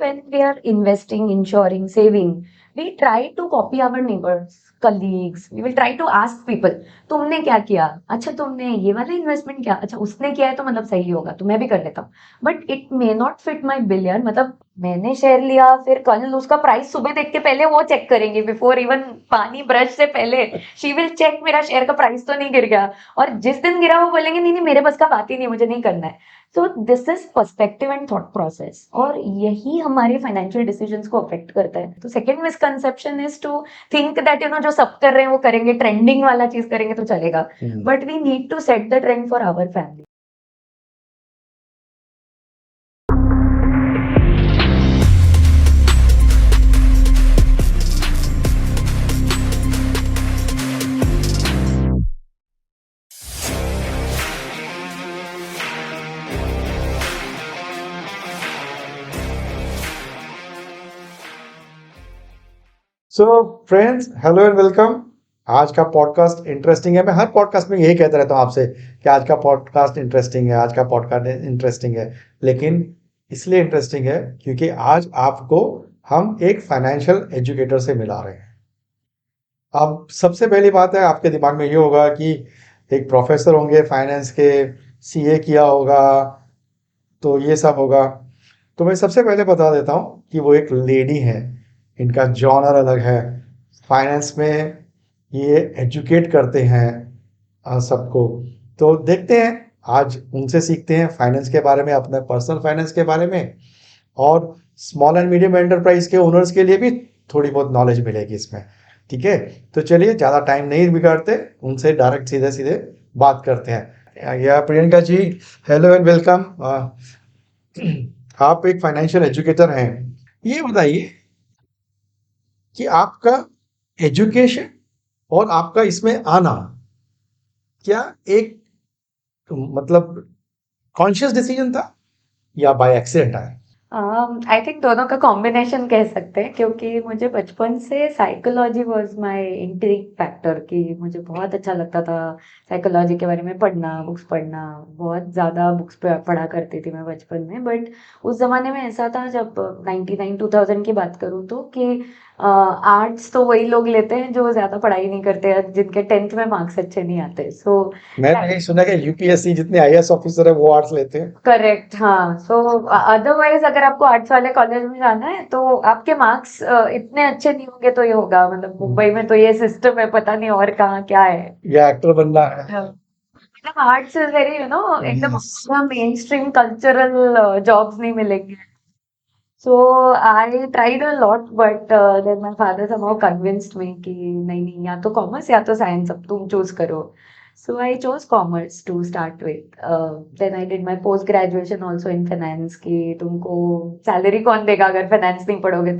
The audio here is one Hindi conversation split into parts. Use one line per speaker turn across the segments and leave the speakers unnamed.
when we are investing, insuring, saving, we try to copy our neighbors, colleagues. We will try to ask people, तुमने क्या किया? अच्छा तुमने ये वाला इन्वेस्टमेंट किया? अच्छा उसने किया है तो मतलब सही होगा, तो मैं भी कर लेता हूँ. But it may not fit my bill यार. मतलब मैंने शेयर लिया, फिर कल उसका प्राइस सुबह देख के पहले वो चेक करेंगे, बिफोर इवन पानी ब्रश से पहले शी विल चेक मेरा शेयर का प्राइस तो नहीं गिर गया. और जिस दिन गिरा वो बोलेंगे नहीं नहीं मेरे बस का बात ही नहीं, मुझे नहीं करना है. सो this is perspective and thought process, और यही हमारे फाइनेंशियल डिसीजंस को अफेक्ट करता है. तो second misconception is to think that जो सब कर रहे हैं वो करेंगे, ट्रेंडिंग वाला चीज करेंगे तो चलेगा. But we need to set the trend for our family.
So friends, hello and welcome. आज का पॉडकास्ट इंटरेस्टिंग है. मैं हर पॉडकास्ट में यही कहता रहता हूँ आपसे कि आज का पॉडकास्ट इंटरेस्टिंग है, आज का पॉडकास्ट इंटरेस्टिंग है. लेकिन इसलिए इंटरेस्टिंग है क्योंकि आज आपको हम एक फाइनेंशियल एजुकेटर से मिला रहे हैं. अब सबसे पहली बात है, आपके दिमाग में ये होगा कि एक प्रोफेसर होंगे फाइनेंस के, सीए किया होगा, तो ये सब होगा. तो मैं सबसे पहले बता देता हूँ कि वो एक लेडी है. इनका जॉनर अलग है. फाइनेंस में ये एजुकेट करते हैं सबको. तो देखते हैं, आज उनसे सीखते हैं फाइनेंस के बारे में, अपने पर्सनल फाइनेंस के बारे में, और स्मॉल एंड मीडियम एंटरप्राइज के ओनर्स के लिए भी थोड़ी बहुत नॉलेज मिलेगी इसमें. ठीक है, तो चलिए ज़्यादा टाइम नहीं बिगाड़ते, उनसे डायरेक्ट सीधे सीधे बात करते हैं. या Priyanka ji, hello and welcome. आप एक फाइनेंशियल एजुकेटर हैं. ये बताइए कि आपका एजुकेशन और आपका इसमें आना क्या एक मतलब कॉन्शियस डिसीजन था या बाय एक्सीडेंट आया?
आई थिंक दोनों का कॉम्बिनेशन कह सकते हैं, क्योंकि मुझे बचपन से psychology was my intrigue factor. कि मुझे बहुत अच्छा लगता था साइकोलॉजी के बारे में पढ़ना, बुक्स पढ़ना. बहुत ज़्यादा बुक्स पढ़ा करती थी मैं बचपन में. बट उस ज़माने में ऐसा था, जब 99-2000 की बात करूँ तो, कि आर्ट्स तो वही लोग लेते हैं जो ज़्यादा पढ़ाई नहीं करते हैं, जिनके 10th में मार्क्स अच्छे नहीं आते. सो
मैंने यही सुना कि यूपीएससी जितने आईएएस ऑफिसर है वो आर्ट्स लेते हैं.
करेक्ट, हाँ. सो अदरवाइज अगर आपको आर्ट्स वाले कॉलेज में जाना है तो आपके मार्क्स इतने अच्छे नहीं होंगे तो ये होगा. मतलब मुंबई में तो ये सिस्टम है, पता नहीं और कहाँ क्या है.
या एक्टर बनना है.
मतलब आर्ट्स इज वेरी एकदम
Yes.
Mainstream cultural jobs नहीं मिलेंगे. So I tried a lot, but then my father somehow convinced me कि नहीं नहीं, या तो कॉमर्स या तो साइंस, अब तुम चूज करो. So I chose commerce to start with. Then I did my post graduation also in finance. कि तुमको सैलरी कौन देगा अगर फाइनेंस नहीं पढ़ोगे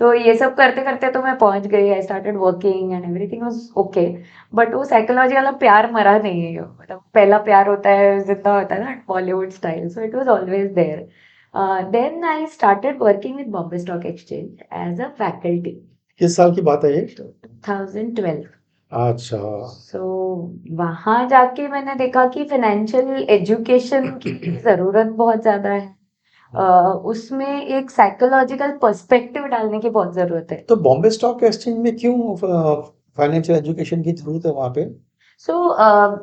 तो ये सब करते करते तो मैं पहुंच गई. I started working and everything was okay. But वो साइकोलॉजी वाला प्यार मरा नहीं है. मतलब पहला प्यार होता है, जितना होता है ना Bollywood style. So it was always there. Then I started working with Bombay Stock Exchange as a faculty.
किस साल की बात है ये?
2012.
अच्छा.
सो वहां जाके मैंने देखा कि फाइनेंशियल एजुकेशन की जरूरत बहुत ज्यादा है. उसमें एक साइकोलॉजिकल पर्सपेक्टिव डालने की बहुत जरूरत है.
तो बॉम्बे स्टॉक एक्सचेंज में क्यों फाइनेंशियल एजुकेशन की जरूरत है वहां पे?
So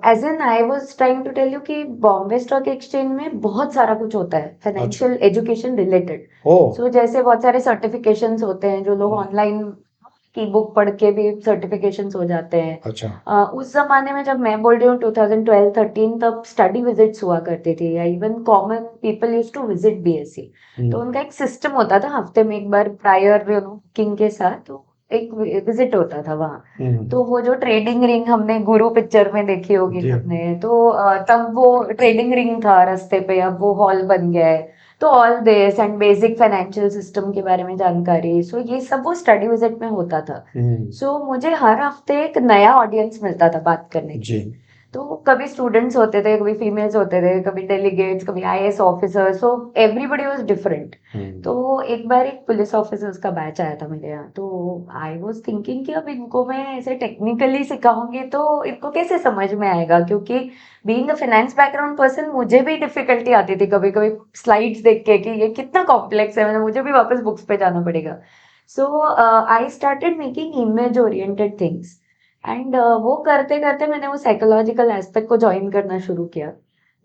as an I was trying to tell you कि बॉम्बे स्टॉक एक्सचेंज में बहुत सारा कुछ होता है फाइनेंशियल एजुकेशन रिलेटेड.
ओ.
सो जैसे बहुत सारे सर्टिफिकेशंस होते हैं जो लोग ऑनलाइन की बुक पढ़ के भी सर्टिफिकेशंस हो जाते हैं.
अच्छा.
उस जमाने में जब मैं बोल रही हूँ 2012-13, तब स्टडी विजिट्स हुआ करती थी, या even common people use to visit BSC. तो उनका एक सिस्टम होता था, हफ्ते में एक बार प्रायर बुकिंग के साथ तो एक विजिट होता था वहाँ. तो वो जो ट्रेडिंग रिंग हमने गुरु पिक्चर में देखी होगी
जी.
सबने, तो तब वो ट्रेडिंग रिंग था रास्ते पे, अब वो हॉल बन गया है. तो all this and basic financial system के बारे में जानकारी, सो ये सब वो स्टडी विजिट में होता था. सो मुझे हर हफ्ते एक नया ऑडियंस मिलता था बात करने के
जी.
लिए. तो कभी स्टूडेंट्स होते थे, कभी फीमेल्स होते थे, कभी डेलीगेट्स, कभी IAS officer, so everybody was different. तो एक बार एक पुलिस ऑफिसर्स का बैच आया था मेरे यहाँ, तो आई वाज थिंकिंग कि अब इनको मैं ऐसे टेक्निकली सिखाऊंगी तो इनको कैसे समझ में आएगा, क्योंकि being a finance background person मुझे भी डिफिकल्टी आती थी कभी कभी स्लाइड्स देख के कि ये कितना कॉम्प्लेक्स है, मतलब मुझे भी वापस बुक्स पे जाना पड़ेगा। So I started making image oriented things, and वो करते करते मैंने वो साइकोलॉजिकल एस्पेक्ट को ज्वाइन करना शुरू किया।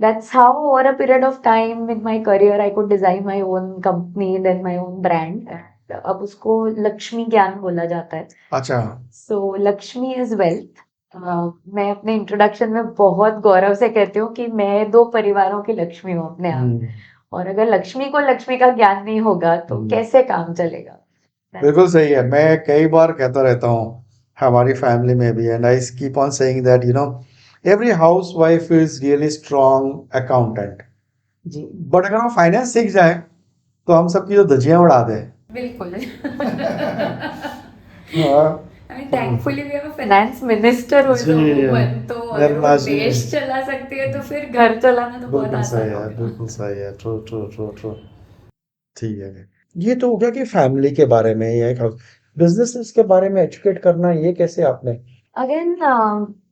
That's how over a period of time with my career I could design my own company, then my own brand. अब उसको लक्ष्मी ज्ञान बोला जाता है।
अच्छा।
So Lakshmi is wealth. मैं अपने इंट्रोडक्शन में बहुत गौरव से कहती हूँ कि मैं दो परिवारों की लक्ष्मी हूँ अपने आप, और अगर लक्ष्मी को लक्ष्मी का ज्ञान नहीं होगा तो कैसे काम चलेगा।
बिल्कुल सही है। मैं कई बार कहता रहता हूँ हमारी फैमिली में भी, and I keep on saying that every housewife is really strong accountant,
जी
बट अगर हम फाइनेंस सीख जाए तो हम सबकी जो धज्जियां उड़ा दे।
बिल्कुल।
हाँ।
And thankfully we have a finance minister who is a
जी,
वुमन, तो अगर वो
निर्मला जी।
देश चला सकती है तो फिर घर चलाना तो बहुत
बिल्कुल
आसान
सही है,
होगा।
बिल्कुल सही है। True true true true. ठीक है। ये तो हो गया कि फैमिली के बारे में या एक बिजनेस के बारे में एजुकेट करना, ये कैसे आपने?
अगेन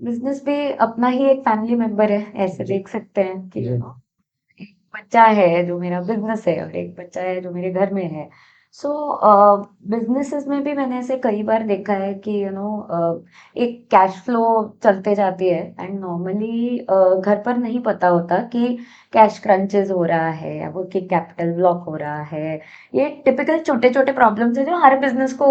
बिजनेस भी अपना ही एक फैमिली मेंबर है, ऐसे
जी
देख सकते हैं कि
जी
एक बच्चा है जो मेरा बिजनेस है और एक बच्चा है जो मेरे घर में है। सो बिजनेसेस में भी मैंने ऐसे कई बार देखा है कि एक कैश फ्लो चलते जाती है, एंड नॉर्मली घर पर नहीं पता होता कि कैश क्रंचेस हो रहा है या वो कि कैपिटल ब्लॉक हो रहा है। ये टिपिकल छोटे छोटे प्रॉब्लम्स है जो हर बिजनेस को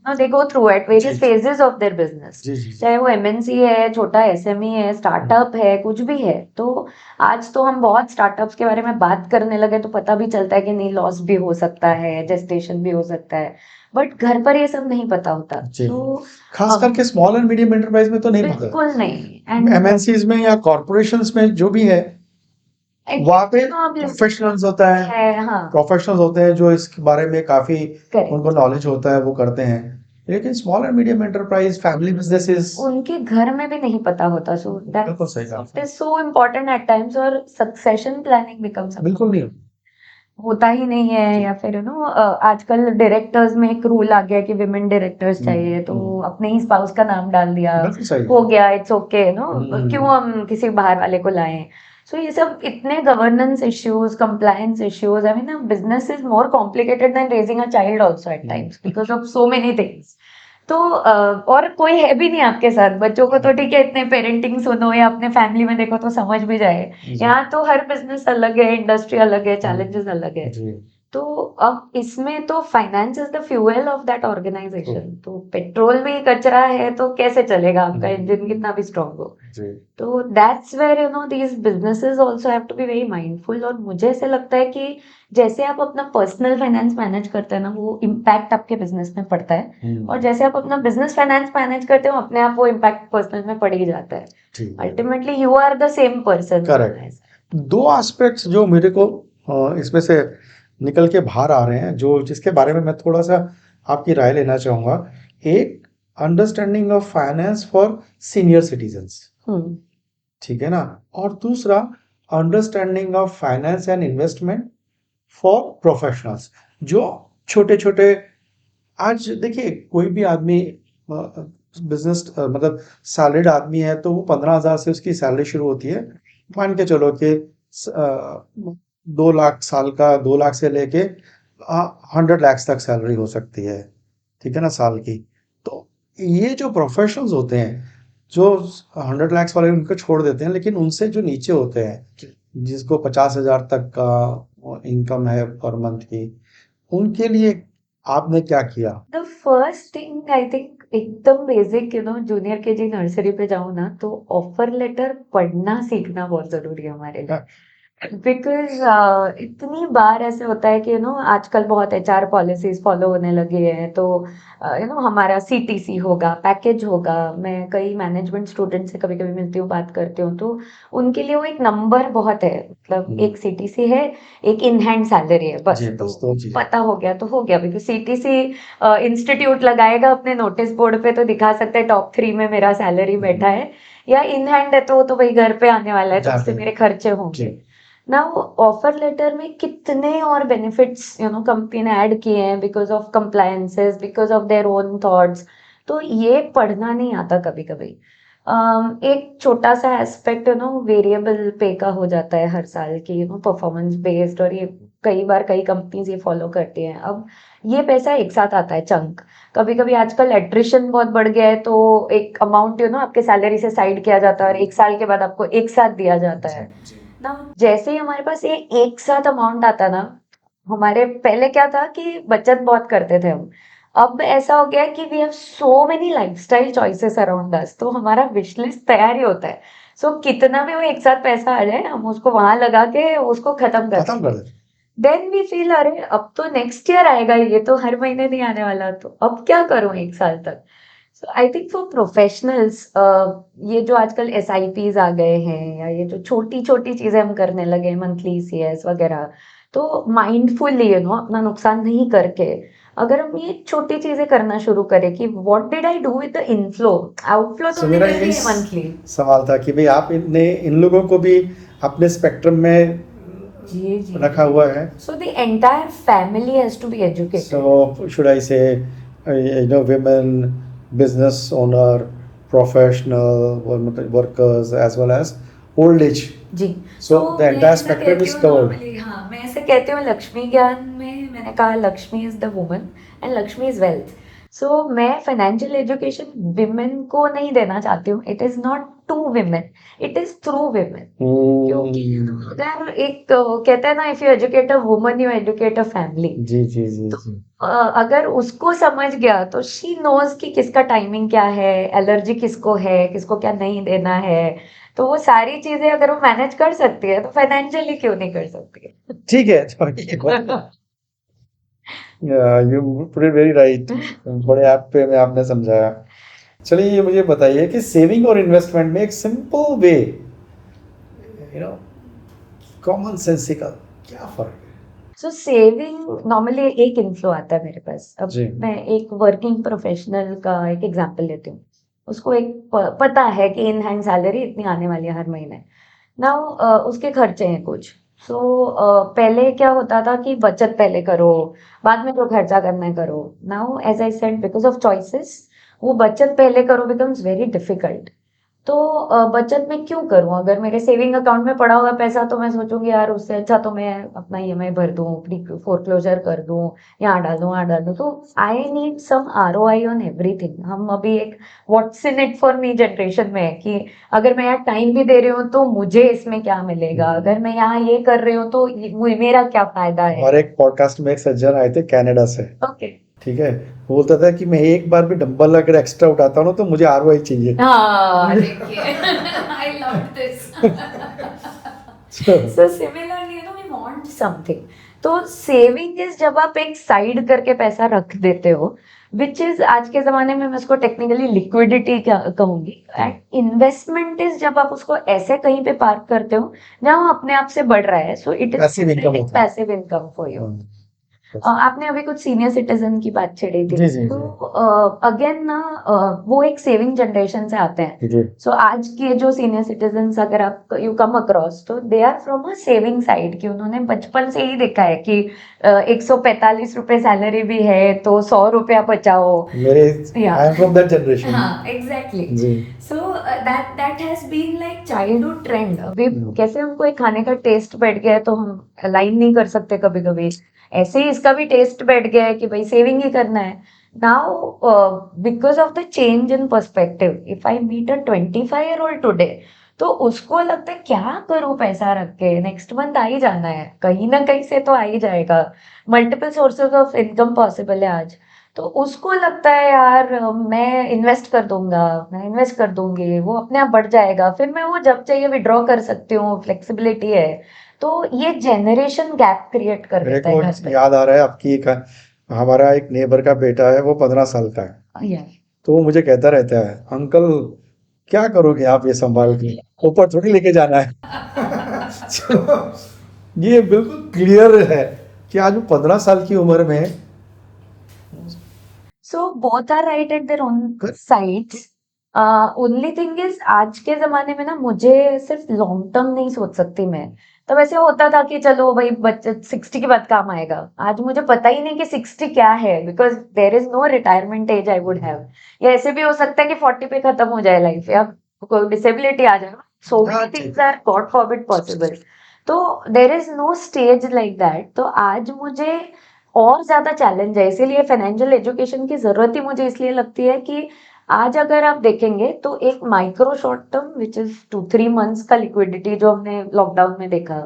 दे गो थ्रू एट
जी
various phases of their business,
जी जी जी।
चाहे वो एमएनसी है, छोटा एसएमई है, स्टार्टअप है, कुछ भी है। तो आज तो हम बहुत स्टार्टअप्स के बारे में बात करने लगे तो पता भी चलता है कि नहीं, लॉस भी हो सकता है, जेस्टेशन भी हो सकता है, बट घर पर ये सब नहीं पता होता।
जी।
तो
खास करके स्मॉल एंड मीडियम एंटरप्राइज में तो नहीं पता।
बिल्कुल नहीं। एंड
एमएनसीज में या कॉर्पोरेशंस में जो भी है, वहाँ पे प्रोफेशनल्स होता है,
है, हाँ
प्रोफेशनल्स होते हैं जो इसके बारे में काफी
करेक्ट।
उनको नॉलेज होता है, वो करते हैं। लेकिन small and medium enterprise family businesses.
उनके घर में भी नहीं पता होता, सो
बिल्कुल सही कहा
दैट
आपने।
Is so important at times, और सक्सेशन प्लानिंग बिकम्स
बिल्कुल नहीं।
होता ही नहीं है। या फिर आजकल डायरेक्टर्स में एक रूल आ गया कि विमेन डायरेक्टर्स चाहिए, तो अपने ही स्पाउस का नाम डाल दिया,
बिल्कुल सही
हो
है।
गया, इट्स ओके क्यों
हम्म,
हम किसी बाहर वाले को लाएं। सो ये सब इतने governance issues, compliance issues, I mean business is more complicated then raising a child also at times because of so many things. तो और कोई है भी नहीं आपके साथ, बच्चों को तो ठीक है, इतने पेरेंटिंग सुनो या अपने फैमिली में देखो तो समझ भी जाए।
जी
यहाँ तो हर बिजनेस अलग है, इंडस्ट्री अलग है, चैलेंजेस अलग है।
जी।
तो अब इसमें तो finance is the fuel of that organisation, तो पेट्रोल में ही कचरा है तो कैसे चलेगा आपका इंजन कितना भी स्ट्रांग हो।
जी
तो that's where these businesses also have to be very mindful. और मुझे ऐसे लगता है कि जैसे आप अपना पर्सनल फाइनेंस मैनेज करते हैं ना, वो इम्पैक्ट आपके बिजनेस में पड़ता है, और जैसे आप अपना बिजनेस फाइनेंस मैनेज करते हो अपने आप वो इम्पैक्ट पर्सनल में पड़ ही जाता है।
ठीक है।
Ultimately you are the same person.
Correct. दो एस्पेक्ट्स जो मेरे को इसमें से निकल के बाहर आ रहे हैं, जो जिसके बारे में मैं थोड़ा सा आपकी राय लेना चाहूंगा। एक, understanding of finance for senior citizens,
hmm
ठीक है ना? और दूसरा, understanding of finance and investment for professionals, जो छोटे छोटे। आज देखिए, कोई भी आदमी बिजनेस मतलब सैलरीड आदमी है तो वो 15,000 से उसकी सैलरी शुरू होती है। मान के चलो कि 2 लाख साल का, 2 लाख से लेके 100 लाख तक सैलरी हो सकती है, ठीक है ना, साल की। तो ये जो प्रोफेशनल्स होते हैं, जो 100 लाख वाले उनको छोड़ देते हैं, लेकिन उनसे जो नीचे होते हैं, जिसको 50,000 तक का इनकम है पर मंथ की, उनके लिए आपने क्या किया?
The first thing I think एकदम बेसिक, जूनियर केजी नर्सरी पे जाऊँ ना तो ऑफर लेटर पढ़ना सीखना बहुत जरूरी है हमारे लिए। बिकॉज इतनी बार ऐसे होता है कि आजकल बहुत एचआर पॉलिसीज फॉलो होने लगे हैं, तो हमारा सीटीसी होगा, पैकेज होगा। मैं कई मैनेजमेंट स्टूडेंट से कभी कभी मिलती हूँ, बात करती हूँ, तो उनके लिए वो एक नंबर बहुत है, मतलब एक सीटीसी है, एक इन हैंड सैलरी है, बस।
जी,
तो
बस 2 चीज़ है।
पता हो गया तो हो गया, बिकॉज सीटीसी इंस्टीट्यूट लगाएगा अपने नोटिस बोर्ड पे तो दिखा सकता है टॉप 3 में मेरा सैलरी बैठा है, या इन हैंड है तो वो तो भाई घर पे आने वाला है, तो उससे
जाके
मेरे खर्चे
जी,
होंगे ना। वो ऑफर लेटर में कितने और बेनिफिट्स कंपनी ने ऐड किए हैं, because of compliances, because of their own thoughts. तो ये पढ़ना नहीं आता कभी कभी। एक छोटा सा एस्पेक्ट वेरिएबल पे का हो जाता है हर साल की, परफॉर्मेंस बेस्ड, और ये कई बार कई कंपनीज ये फॉलो करती हैं। अब ये पैसा एक साथ आता है, चंक। कभी कभी आजकल एट्रिशन बहुत बढ़ गया है, तो एक अमाउंट आपके सैलरी से साइड किया जाता है और एक साल के बाद आपको एक साथ दिया जाता
जी,
है
जी।
ना। जैसे ही हमारे पास ये एक साथ अमाउंट आता ना, हमारे पहले क्या था कि बचत बहुत करते थे हम। अब ऐसा हो गया है कि we have so many lifestyle choices around us, तो हमारा विश लिस्ट तैयार ही होता है। सो कितना भी वो एक साथ पैसा आ जाए, हम उसको वहां लगा के उसको खत्म कर
खत्म कर
देंगे।
देते।
देन वी फील, अरे अब तो नेक्स्ट ईयर आएगा, ये तो हर महीने नहीं आने वाला, तो अब क्या करूं एक साल तक। सो आई थिंक फॉर प्रोफेशनल्स, ये जो आजकल एसआईपीज आ गए हैं, या ये जो छोटी छोटी चीजें हम करने लगे, मंथली सीएस वगैरह, तो माइंडफुली अपना नुकसान नहीं करके, अगर हम ये छोटी चीजें करना शुरू करें कि what did I do with the inflow, outflow तो
सो
हमने
मेरा
कर
यही
दी है मंथली।
सवाल था कि भाई आप इन लोगों को भी अपने स्पेक्ट्रम में
जी जी।
रखा हुआ है।
So the entire family has to be educated.
So should I say, women, business owner, professional, workers, as well as old age.
Ji.
So
तो
the
मैं
entire
ऐसा
spectrum
कहती
is
हूँ
covered.
नॉर्मली, हाँ, मैं ऐसे कहती हूँ, लक्ष्मी ज्ञान में मैंने कहा Lakshmi is the woman and Lakshmi is wealth. So मैं फाइनेंशियल एजुकेशन विमेन को नहीं देना चाहती हूँ, it is not to women, it is through women. क्योंकि अगर एक कहते हैं ना, if you educate a woman you educate a family.
जी जी जी
तो
जी।
अगर उसको समझ गया तो शी नोज कि किसका टाइमिंग क्या है, एलर्जी किसको है, किसको क्या नहीं देना है। तो वो सारी चीजें अगर वो मैनेज कर सकती है, तो फाइनेंशियली क्यों नहीं कर सकती
ठीक है, तो ये बात you put it very right. बड़े ऐप पे में आपने समझाया। चलिए ये मुझे बताइए कि सेविंग और इन्वेस्टमेंट में एक simple way, you know common sensical, क्या फर्क है?
सो सेविंग नॉर्मली एक इनफ्लो आता है मेरे पास। अब
जी।
मैं एक वर्किंग प्रोफेशनल का एक एग्जांपल लेती हूँ। उसको एक पता है कि इन हैंड सैलरी इतनी आने वाली है हर महीने ना। उसके खर्चे हैं कुछ। सो पहले क्या होता था कि बचत पहले करो, बाद में जो खर्चा करना है करो। Now as I said, because of choices, वो बचत पहले करो बिकम्स वेरी डिफिकल्ट। तो बचत मैं क्यों करूं? अगर मेरे सेविंग अकाउंट में पड़ा हुआ पैसा, तो मैं सोचूंगी यार उससे अच्छा तो मैं अपना ईएमआई भर दूं, प्री फोरक्लोजर कर दूं, यहाँ डाल दूं वहाँ डाल दूं। तो I need some ROI on everything. हम अभी एक what's in it for me generation में है कि अगर मैं यहाँ टाइम भी दे रही हूँ तो मुझे इसमें क्या मिलेगा, अगर मैं यहाँ ये कर रही हूँ तो मेरा क्या फायदा है।
और एक पॉडकास्ट में एक सज्जन आए थे कनाडा से,
ओके।
ठीक है, वो बोलता था कि मैं एक बार भी डंबल अगर एक्स्ट्रा उठाता हूँ ना तो मुझे आरओआई चाहिए।
हाँ, देखिए, I love this. So similarly we want something. तो सेविंग इज जब आप एक साइड करके पैसा रख देते हो, विच इज आज के जमाने में मैं उसको टेक्निकली लिक्विडिटी कहूंगी। एंड इन्वेस्टमेंट इज जब आप उसको ऐसे कहीं पे पार्क करते हो जहाँ वो अपने आप से बढ़ रहा है। So it is
passive income होता है।
Passive income for you.
Hmm,
आपने अभी कुछ सीनियर सिटीजन की बात छेड़ी थी,
जी जी
तो
जी
अगेन ना, वो एक सेविंग जनरेशन से आते हैं।
जी।
सो आज के जो सीनियर सिटीजन, अगर आप यू कम अक्रॉस, तो they are from a saving side, कि उन्होंने बचपन से ही देखा है कि 145 रुपए सैलरी भी है तो 100 रुपया बचाओ।
मेरे
या
I am from that generation.
हाँ, एग्जैक्टली।
जी।
So that that has been like childhood trend. अभी
हम्म।
कैसे हमको एक खाने का टेस्ट बैठ गया है तो हम अलाइन नहीं कर सकते कभी कभी, ऐसे ही इसका भी टेस्ट बैठ गया है कि भाई सेविंग ही करना है। Now because of the change in perspective, if I meet a 25 year old today, तो उसको लगता है क्या करूं पैसा रख के, नेक्स्ट मंथ आ ही जाना है, कहीं ना कहीं से तो आ ही जाएगा। Multiple sources of income possible है आज। तो उसको लगता है यार मैं इन्वेस्ट कर दूंगा, मैं इन्वेस्ट कर दूंगी, वो अपने आप बढ़ जाएगा, फिर मैं वो जब चाहिए विड्रॉ कर सकती हूँ, फ्लेक्सिबिलिटी है। तो ये जनरेशन गैप क्रिएट कर
मेरे
देता है
को
घर पे।
याद आ रहा है आपकी हमारा एक नेबर का बेटा है, वो 15 साल का है।
Yeah.
तो वो मुझे कहता रहता है, अंकल क्या करोगे आप ये संभाल के, ऊपर थोड़ी लेके जाना है। तो ये बिल्कुल क्लियर है कि आज वो 15 साल की उम्र में
So both are right at their own sides. Only thing is आज के जमाने में ना मुझे सिर्फ लॉन्ग टर्म नहीं सोच सकती मैं। तब ऐसे होता था कि चलो भाई बच्चे 60 के बाद काम आएगा। आज मुझे पता ही नहीं कि 60 क्या है, because there is no retirement age I would have. या ऐसे भी हो सकता है कि 40 पे खत्म हो जाए लाइफ, या कोई डिसेबिलिटी आ जाए। सो
हाँ
many things are God forbid possible. तो there is no stage like that. तो आज मुझे और ज्यादा चैलेंज है, इसीलिए फाइनेंशियल एजुकेशन की जरूरत ही मुझे इसलिए लगती है कि आज अगर आप देखेंगे तो एक micro short term which is 2-3 months का लिक्विडिटी जो हमने लॉकडाउन में देखा,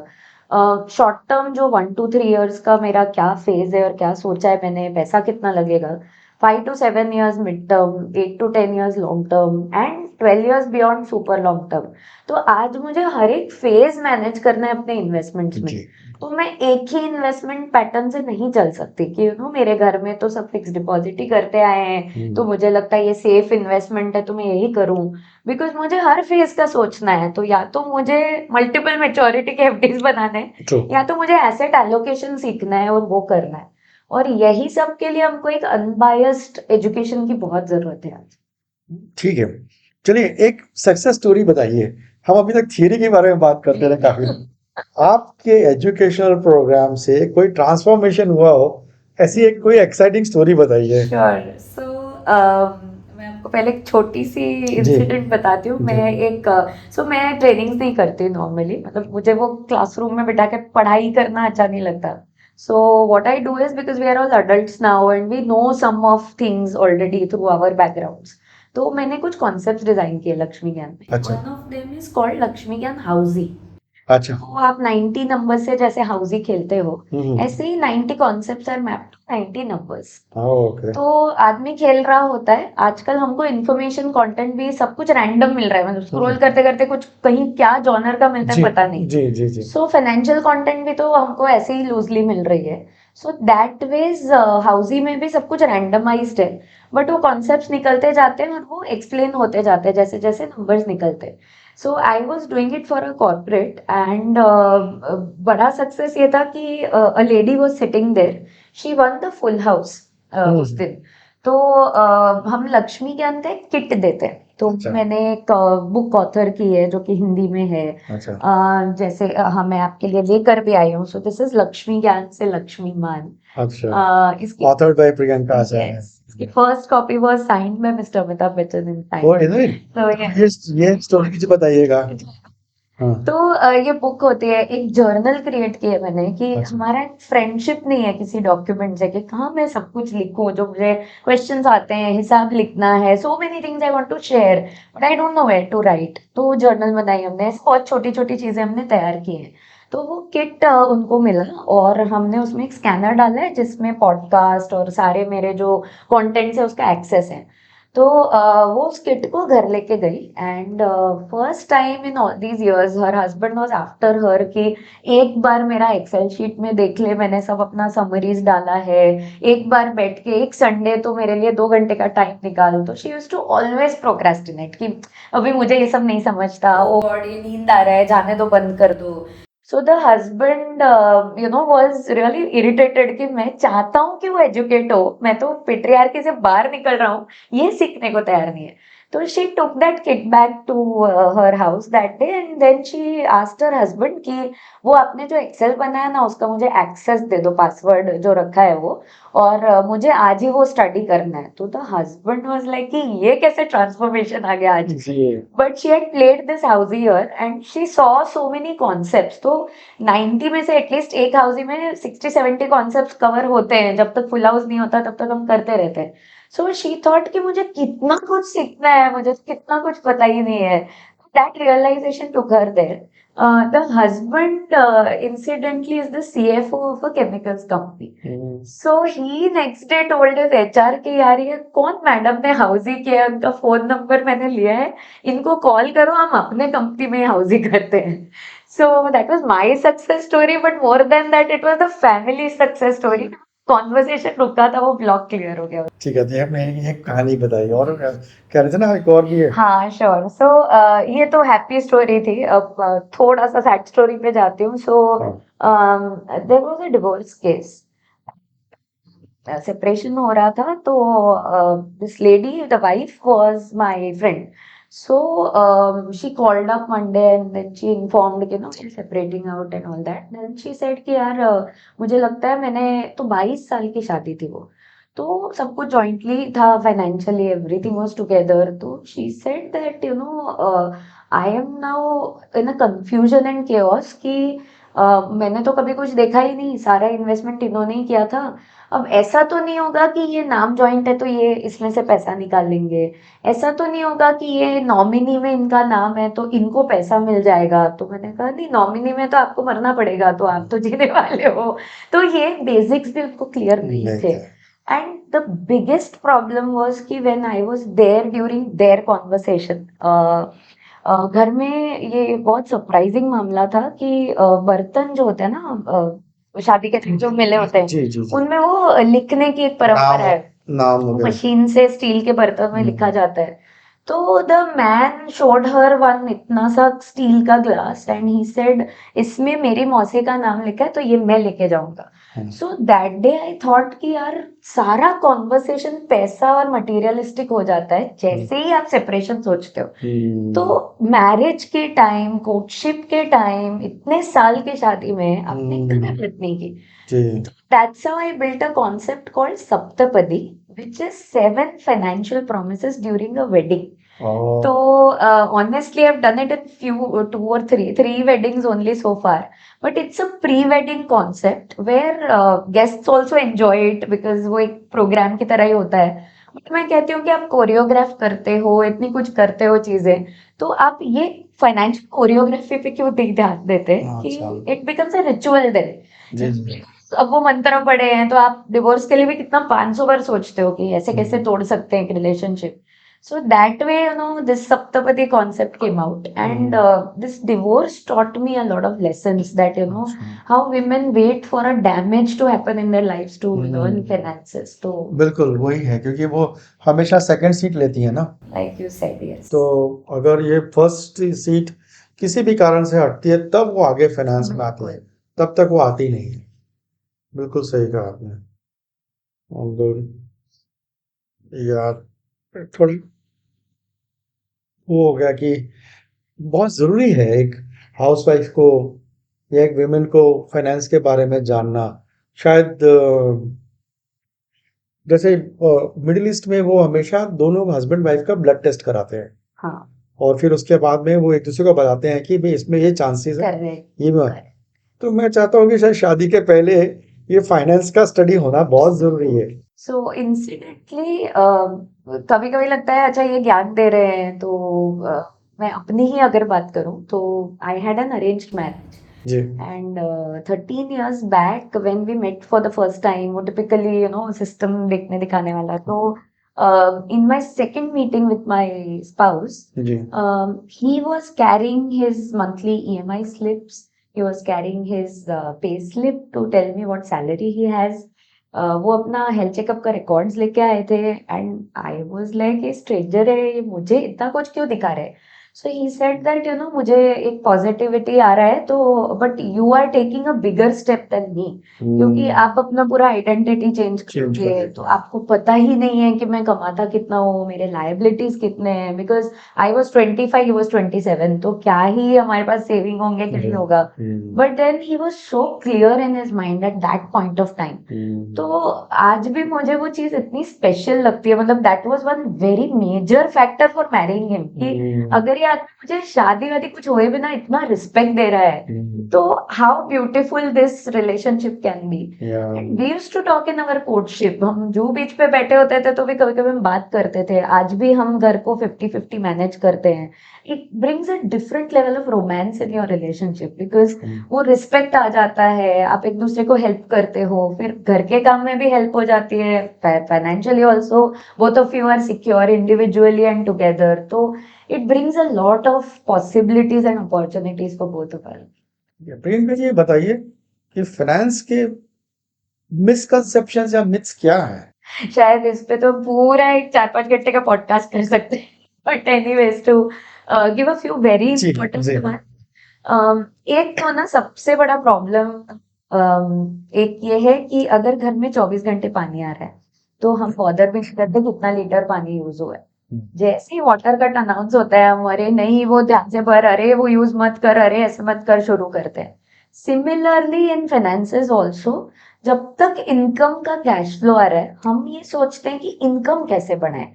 शॉर्ट टर्म जो 1-3 इयर्स का मेरा क्या फेज है और क्या सोचा है मैंने, पैसा कितना लगेगा, 5-7 years mid term, 8-10 years long term, and 12 years beyond super long term. तो आज मुझे हर एक फेज मैनेज करना है अपने इन्वेस्टमेंट्स में।
जी
तो मैं एक ही इन्वेस्टमेंट पैटर्न से नहीं चल सकती कि मेरे घर में तो सब फिक्स डिपॉजिट ही करते आए हैं, तो मुझे लगता है ये सेफ इन्वेस्टमेंट है तो मैं यही करूं। बिकॉज मुझे हर फेज का सोचना है, तो या तो मुझे मल्टीपल मेच्योरिटी के एफडीज बनाने हैं,
ट्रू,
या तो मुझे एसेट एलोकेशन सीखना है और वो करना है। और यही सब के लिए हमको एक अनबायस्ड एजुकेशन की बहुत जरूरत है आज।
ठीक है। चलिए एक सक्सेस स्टोरी बताइए। हम अभी तक थियरी के बारे में बात करते रहे काफी, आपके एजुकेशनल प्रोग्राम से कोई ट्रांसफॉर्मेशन हुआ हो, ऐसी एक कोई एक्साइटिंग स्टोरी बताइए।
श्योर। सो मैं आपको पहले एक छोटी सी इंसिडेंट बताती हूँ। मैं एक मैं ट्रेनिंग्स नहीं करती नॉर्मली, मतलब मुझे वो क्लासरूम में बिठा के पढ़ाई करना अच्छा नहीं लगता। So what I do is, because we are all adults now and we know some of things already through our backgrounds. तो मैंने कुछ कॉन्सेप्ट्स डिजाइन किए लक्ष्मी ज्ञान में।
अच्छा
one of them is called Lakshmi ज्ञान हाउसी।
अच्छा।
तो आप 90 नंबर से जैसे हाउसी खेलते हो,
हम्म,
ऐसे ही 90 concepts are mapped to 90 numbers.
Okay.
तो आदमी खेल रहा होता है। आजकल हमको इन्फॉर्मेशन कंटेंट भी सब कुछ रैंडम मिल रहा है, मतलब स्क्रॉल करते करते कुछ कहीं क्या जॉनर का मिलता है
जी
पता नहीं।
जी जी जी।
सो फाइनेंशियल कंटेंट भी तो हमको ऐसे ही लूजली मिल रही है। सो दैट वेज हाउसी में भी सब कुछ रैंडमाइज्ड है, बट वो कॉन्सेप्ट्स निकलते जाते हैं और वो एक्सप्लेन होते जाते हैं जैसे जैसे नंबर्स निकलते हैं। So I was doing it for a corporate and बड़ा सक्सेस ये था कि a lady was sitting there, she won the full house उस दिन। तो हम लक्ष्मी ज्ञान का एक किट देते हैं। तो
अच्छा
मैंने एक बुक ऑथर की है जो कि हिंदी में है।
अच्छा
जैसे मैं आपके लिए लेकर भी आई हूँ। सो दिस इज लक्ष्मी ज्ञान से लक्ष्मी मान।
अच्छा।
इसकी
authored by Priyanka Acharya.
yes, इसकी first copy was signed by mister Amitabh Bachchan in
वो
टाइम।
इधर
तो
ये स्टोरी मुझे बताइएगा। हाँ
तो ये बुक होती है, एक जर्नल क्रिएट किया मैंने कि
अच्छा
हमारा फ्रेंडशिप नहीं है किसी डॉक्यूमेंट से कि कहाँ मैं सब कुछ लिखूं, जो मुझे क्वेश्चंस आते हैं, हिसाब लिखना है, so many things I want to share but I don't know where to write. तो जर्नल बनाई हमने, बहुत छोटी छोटी चीजें हमने तैयार की हैं। तो वो किट उनको मिला और हमने उसमें एक स्कैनर डाला है जिसमें पॉडकास्ट और सारे मेरे जो कंटेंट्स है उसका एक्सेस है। तो वो उस किट को घर लेके गई and first time in all these years her husband was after her कि एक बार मेरा एक्सेल शीट में देख ले, मैंने सब अपना समरीज डाला है, एक बार बैठ के एक संडे तो मेरे लिए 2 घंटे का टाइम निकाल। तो she used to always procrastinate कि अभी मुझे ये सब नहीं समझता, ओ गॉड ये नींद आ रहा है, जाने दो, बंद कर दो। So the husband was really irritated कि मैं चाहता हूँ कि वो एजुकेट हो, मैं तो पेट्रियार्की से बाहर निकल रहा हूँ, ये सीखने को तैयार नहीं है। तो she took that kit back to her house that day and then she asked her husband कि वो आपने जो एक्सेल बनाया ना उसका मुझे एक्सेस दे दो, पासवर्ड जो रखा है वो, और मुझे आज ही वो स्टडी करना है। तो द हस्बैंड वाज लाइक कि ये कैसे ट्रांसफॉर्मेशन आ गया आज।
जी
but she had played this house year and she saw so many concepts. तो 90 में से एटलीस्ट एक हाउस में 60-70 कॉन्सेप्ट्स कवर होते हैं, जब तक फुल हाउस नहीं होता तब तक हम करते रहते हैं। सो शी थॉट कि मुझे कितना कुछ सीखना है, मुझे कितना कुछ पता ही नहीं है। That realization took her there. The husband incidentally is the CFO of a chemicals company. So he next day told his HR कि यार ये कौन मैडम ने हाउसी किया, उनका फोन नंबर मैंने लिया है, इनको कॉल करो, हम अपने कंपनी में हाउसी करते हैं। So that was my success story, but more than that, it was the family success story. Conversation रुका था, वो ब्लॉक क्लियर हो गया।
ठीक है, तो आपने एक कहानी बताई और कह रहे थे ना एक और भी है।
हाँ श्योर। सो ये तो हैप्पी स्टोरी थी। अब थोड़ा सा सैड स्टोरी पे जाती हूँ। सो
हाँ।
There was a divorce case, separation हो रहा था। तो this lady, the wife was my friend. So she called up one day and then she informed कि we're separating out and all that. Then she said कि यार मुझे लगता है, मैंने तो 22 साल की शादी थी वो, तो सब कुछ जॉइंटली था, फाइनेंशियली एवरीथिंग वाज टुगेदर। तो she said that I am now in a confusion and chaos कि मैंने तो कभी कुछ देखा ही नहीं, सारा इन्वेस्टमेंट इन्होंने ही किया था। अब ऐसा तो नहीं होगा कि ये नाम जॉइंट है तो ये इसमें से पैसा निकाल लेंगे, ऐसा तो नहीं होगा कि ये नॉमिनी में इनका नाम है तो इनको पैसा मिल जाएगा। तो मैंने कहा नहीं, नॉमिनी में तो आपको मरना पड़ेगा, तो आप तो जीने वाले हो। तो ये बेसिक्स भी उनको क्लियर नहीं थे। And the biggest problem was कि when I was there during their conversation, घर में ये बहुत सरप्राइजिंग मामला था कि बर्तन जो होते हैं ना, शादी के दिन जो मिले होते हैं,
जी जी जी।
उनमें वो लिखने की एक परंपरा है,
नाम वगैरह।
मशीन से स्टील के बर्तन में लिखा जाता है। तो the man showed her one इतना सा स्टील का ग्लास एंड ही सेड इसमें मेरी मौसी का नाम लिखा है तो ये मैं लेके जाऊंगा। So that day I thought कि यार सारा कॉन्वर्सेशन पैसा और मटेरियलिस्टिक हो जाता है जैसे ही आप सेपरेशन सोचते हो। तो मैरिज के टाइम, कोर्टशिप के टाइम, इतने साल की शादी में आपने कमिटमेंट नहीं की।
जी।
That's how I built a concept called Saptapadi, which is 7 financial promises during a wedding. So honestly, I've done it in two or three weddings only so far. But it's a pre-wedding concept where guests also enjoy it because वो एक प्रोग्राम की तरह ही होता है। बट मैं कहती हूँ कि आप कोरियोग्राफ करते हो, इतनी कुछ करते हो चीजें, तो आप ये फाइनेंशियल कोरियोग्राफी पे क्यों ध्यान देते कि it becomes a ritual then. अब वो मंत्र पड़े हैं तो आप डिवोर्स के लिए भी कितना 500 बार सोचते हो कि ऐसे कैसे तोड़ सकते हैं एक relationship. So that way, this Saptapadi concept came out, and this divorce taught me a lot of lessons that, how women wait for a damage to happen in their lives to learn finances. तो
बिल्कुल वही है, क्योंकि वो हमेशा सेकंड सीट लेती है ना।
like you said, yes.
तो अगर ये फर्स्ट सीट किसी भी कारण से हटती है तब वो आगे फाइनेंस में आती है, तब तक वो आती नहीं है। बिल्कुल सही कहा आपने। और यार थोड़ा वो हो गया कि बहुत ज़रूरी है एक हाउसवाइफ को या एक विमेन को फाइनेंस के बारे में जानना। शायद जैसे मिडिल ईस्ट में वो हमेशा दोनों हस्बैंड वाइफ का ब्लड टेस्ट कराते हैं।
हाँ।
और फिर उसके बाद में वो एक दूसरे को बताते हैं कि भाई इसमें ये चांसेस है, ये तो मैं चाहता हूँ कि शायद शादी के पहले ये फाइनेंस का स्टडी होना बहुत जरूरी है।
सो इंसिडेंटली कभी कभी लगता है अच्छा ये ज्ञान दे रहे हैं, तो मैं अपनी ही अगर बात करूं तो I had an arranged marriage
जी।
And 13 years back when we met for the first time, वो टिपिकली सिस्टम देखने दिखाने वाला। तो in my second meeting with my spouse,
ji.
he was carrying his monthly EMI slips, he was carrying his pay slip to tell me what salary he has. वो अपना हेल्थ चेकअप का रिकॉर्ड्स लेके आए थे एंड आई वाज लाइक ये स्ट्रेंजर है, ये मुझे इतना कुछ क्यों दिखा रहे हैं। सो ही सेड दैट मुझे एक पॉजिटिविटी आ रहा है, तो but you are taking a bigger step than me, क्योंकि आप अपना पूरा आइडेंटिटी चेंज करोगे तो आपको पता ही नहीं है कि मैं कमाता कितना हूँ, मेरे लायबिलिटीज कितने हैं। Because I was 25, he was 27, तो क्या ही हमारे पास सेविंग होंगे कि नहीं होगा। But then he was so clear in his mind at that point of time. तो आज भी मुझे वो चीज इतनी स्पेशल लगती है। मतलब that was one very major factor for marrying him कि अगर ये आदमी मुझे शादी वादी कुछ हुए बिना इतना रिस्पेक्ट दे रहा है, तो how beautiful this relationship can be. We used to talk in our courtship, हम जो बीच पे बैठे होते थे तो भी कभी कभी हम बात करते थे। आज भी हम घर को 50-50 मैनेज करते हैं। It brings a different level of romance in your relationship because वो रिस्पेक्ट आ जाता है, आप एक दूसरे को हेल्प करते हो, फिर घर के काम में भी हेल्प हो जाती है, financially also both of you are secure individually and together. तो it brings a lot of possibilities and opportunities for both of us.
Priyanka ji, ये बताइए कि फाइनेंस के मिसकंसेप्शंस या मिथ्स क्या है?
शायद इस पे तो पूरा एक 4-5 घंटे का पॉडकास्ट कर सकते हैं, but anyways to give a few very
जी
इंपॉर्टेंट
जी।
वन। एक तो ना सबसे बड़ा प्रॉब्लम एक ये है कि अगर घर में 24 घंटे पानी आ रहा है तो हम बॉदर भी नहीं करते कितना लीटर पानी यूज हुआ है। जैसे ही वाटर कट अनाउंस होता है हम अरे नहीं वो ध्यान से भर, अरे वो यूज मत कर, अरे ऐसे मत कर शुरू करते हैं। सिमिलरली इन फाइनेंसेस ऑल्सो, जब तक इनकम का कैश फ्लो आ रहा है हम ये सोचते हैं कि इनकम कैसे बढ़ाएं।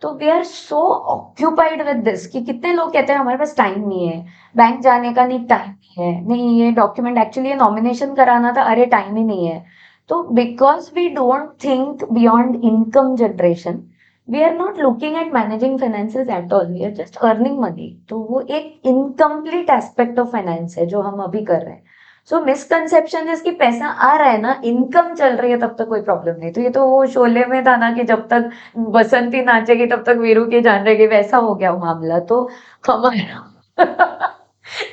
तो we are so occupied with this कि कितने लोग कहते हैं हमारे पास टाइम नहीं है, बैंक जाने का नहीं टाइम नहीं है, नहीं ये डॉक्यूमेंट एक्चुअली ये नॉमिनेशन कराना था, अरे टाइम ही नहीं है। तो because we don't think beyond income generation, we are not looking at managing finances at all, we are just earning money. तो वो एक इनकम्प्लीट एस्पेक्ट ऑफ फाइनेंस है जो हम अभी कर रहे हैं। सो मिसकंसेप्शन है कि पैसा आ रहा है ना, इनकम चल रही है तब तक कोई प्रॉब्लम नहीं। तो ये तो वो शोले में था ना कि जब तक बसंती नाचेगी तब तक वीरू की जान रहेगी, वैसा हो गया मामला। तो हमारा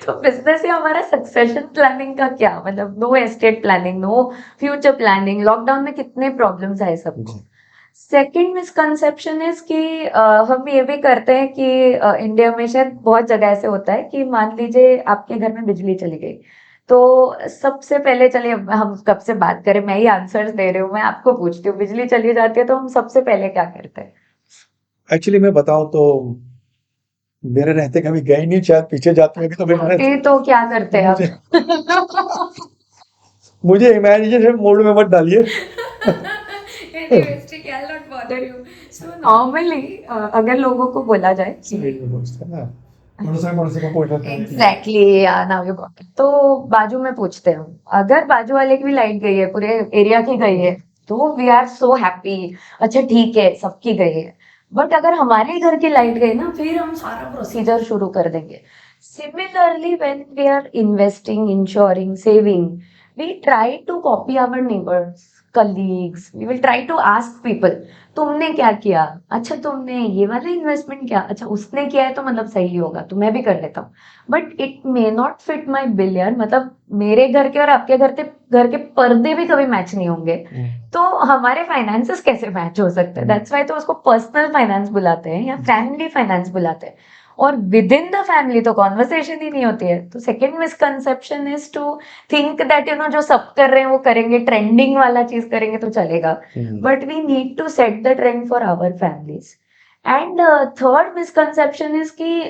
तो बिजनेस या हमारा सक्सेशन प्लानिंग का क्या मतलब, no estate planning, no future planning. Lockdown में कितने प्रॉब्लम्स आए सबको। सेकंड मिसकंसेप्शन इज कि हम ये भी करते हैं कि इंडिया में शायद बहुत जगह ऐसे होता है कि मान लीजिए आपके घर में बिजली चली गई तो सबसे पहले, चलिए हम कब से बात करें, मैं ही आंसर्स दे रही हूँ, मैं आपको पूछती हूँ बिजली चली जाती है तो हम सबसे पहले क्या करते हैं?
एक्चुअली मैं बताऊं तो मेरे रहते कभी गए नहीं, शायद पीछे जाते हुए भी तो मेरे
ये तो क्या करते हैं
मुझे
आप?
मुझे इमेजिनेशन मोड में मत डालिए।
Anyways, ठीक है, I'll not bother you. So normally, अगर लोगों को बोला जाए exactly, now you got it, तो बाजू में पूछते हैं अगर बाजू वाले की भी लाइट गई है, पूरे एरिया की गई है, तो वी आर सो हैप्पी, अच्छा ठीक है सबकी गई है। बट अगर हमारे घर की लाइट गई ना फिर हम सारा प्रोसीजर शुरू कर देंगे। Similarly when we are investing, insuring, saving, we try to copy our neighbours, colleagues, we will try to ask people तुमने क्या किया, अच्छा तुमने ये वाला इन्वेस्टमेंट किया, अच्छा उसने किया है तो मतलब सही होगा तो मैं भी कर लेता हूँ। But it may not fit my bill यार, मतलब मेरे घर के और आपके घर के पर्दे भी कभी मैच नहीं होंगे। तो हमारे फाइनेंसेस कैसे मैच हो सकते हैं? दैट्स वाई तो उसको पर्सनल फाइनेंस बुलाते हैं या फैमिली फाइनेंस बुलाते हैं। और विद इन द फैमिली तो कॉन्वर्सेशन ही नहीं होती है। तो second misconception is to think that जो सब कर रहे हैं वो करेंगे, ट्रेंडिंग वाला चीज करेंगे तो चलेगा। But we need to set the trend for our families. And third misconception is कि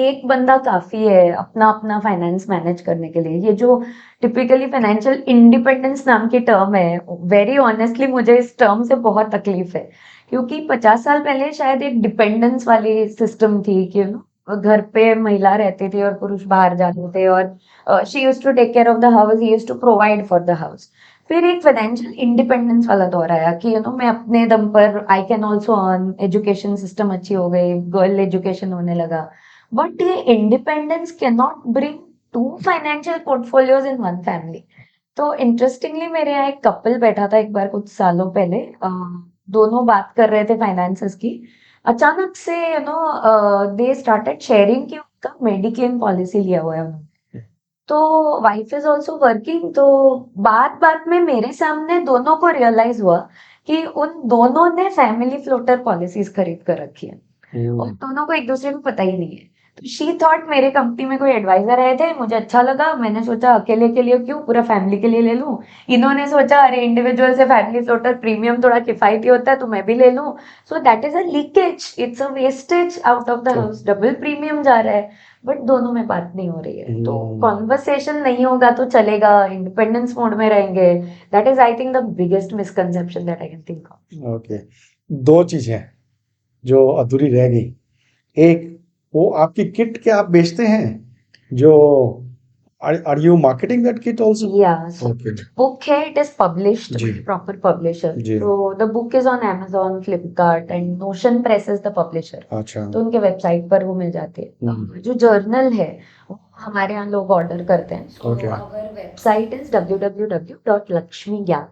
एक बंदा काफी है अपना अपना फाइनेंस मैनेज करने के लिए। ये जो टिपिकली फाइनेंशियल इंडिपेंडेंस नाम की टर्म है, वेरी ऑनेस्टली मुझे इस टर्म से बहुत तकलीफ है। क्योंकि 50 साल पहले शायद एक डिपेंडेंस वाली सिस्टम थी कि घर पे महिला रहती थी और पुरुष बाहर जाते थे, और she used to take care of the house, he used to provide for the house. फिर एक फाइनेंशियल इंडिपेंडेंस वाला दौर आया कि मैं अपने दम पर I can also earn, education system अच्छी हो गई, गर्ल एजुकेशन होने लगा। बट ये independence can not bring to financial portfolios in one family. तो इंटरेस्टिंगली मेरे यहाँ एक कपल बैठा था एक बार कुछ सालों पहले, दोनों बात कर रहे थे फाइनेंसेस की। अचानक से दे स्टार्टेड शेयरिंग कि उनका मेडिक्लेम पॉलिसी लिया हुआ है उन्होंने। तो वाइफ इज ऑल्सो वर्किंग, तो बात बात में मेरे सामने दोनों को रियलाइज हुआ कि उन दोनों ने फैमिली फ्लोटर पॉलिसीज खरीद कर रखी है और दोनों को एक दूसरे को पता ही नहीं है। तो शी थॉट मेरे कंपनी में कोई एडवाइजर आए थे, मुझे अच्छा लगा, मैंने सोचा अकेले के लिए क्यों पूरा फैमिली के लिए ले लूं। इन्होंने सोचा अरे इंडिविजुअल से फैमिली फ्लोटर प्रीमियम थोड़ा किफायती होता है तो मैं भी ले लूं। सो that is a leakage, it's a wastage out of the house, double premium जा रहा है। बट दोनों में बात नहीं हो रही है, तो कॉन्वर्सेशन नहीं होगा तो चलेगा, इंडिपेंडेंस मोड में रहेंगे। That is I think the biggest misconception that I can think of.
Okay, दो चीजें जो अधूरी रह गई। एक, वो आपकी किट क्या आप बेचते हैं जो are you marketing that kit also?
Yeah, so
okay
book है, it is published
जी
by proper publisher.
जी।
So the book is on Amazon, Flipkart and Notion Press is the publisher.
अच्छा
तो उनके वेबसाइट पर वो मिल जाती है। जो जर्नल है वो हमारे यहाँ लोग ऑर्डर करते हैं। So
Okay.
our website is www.lakshmigyan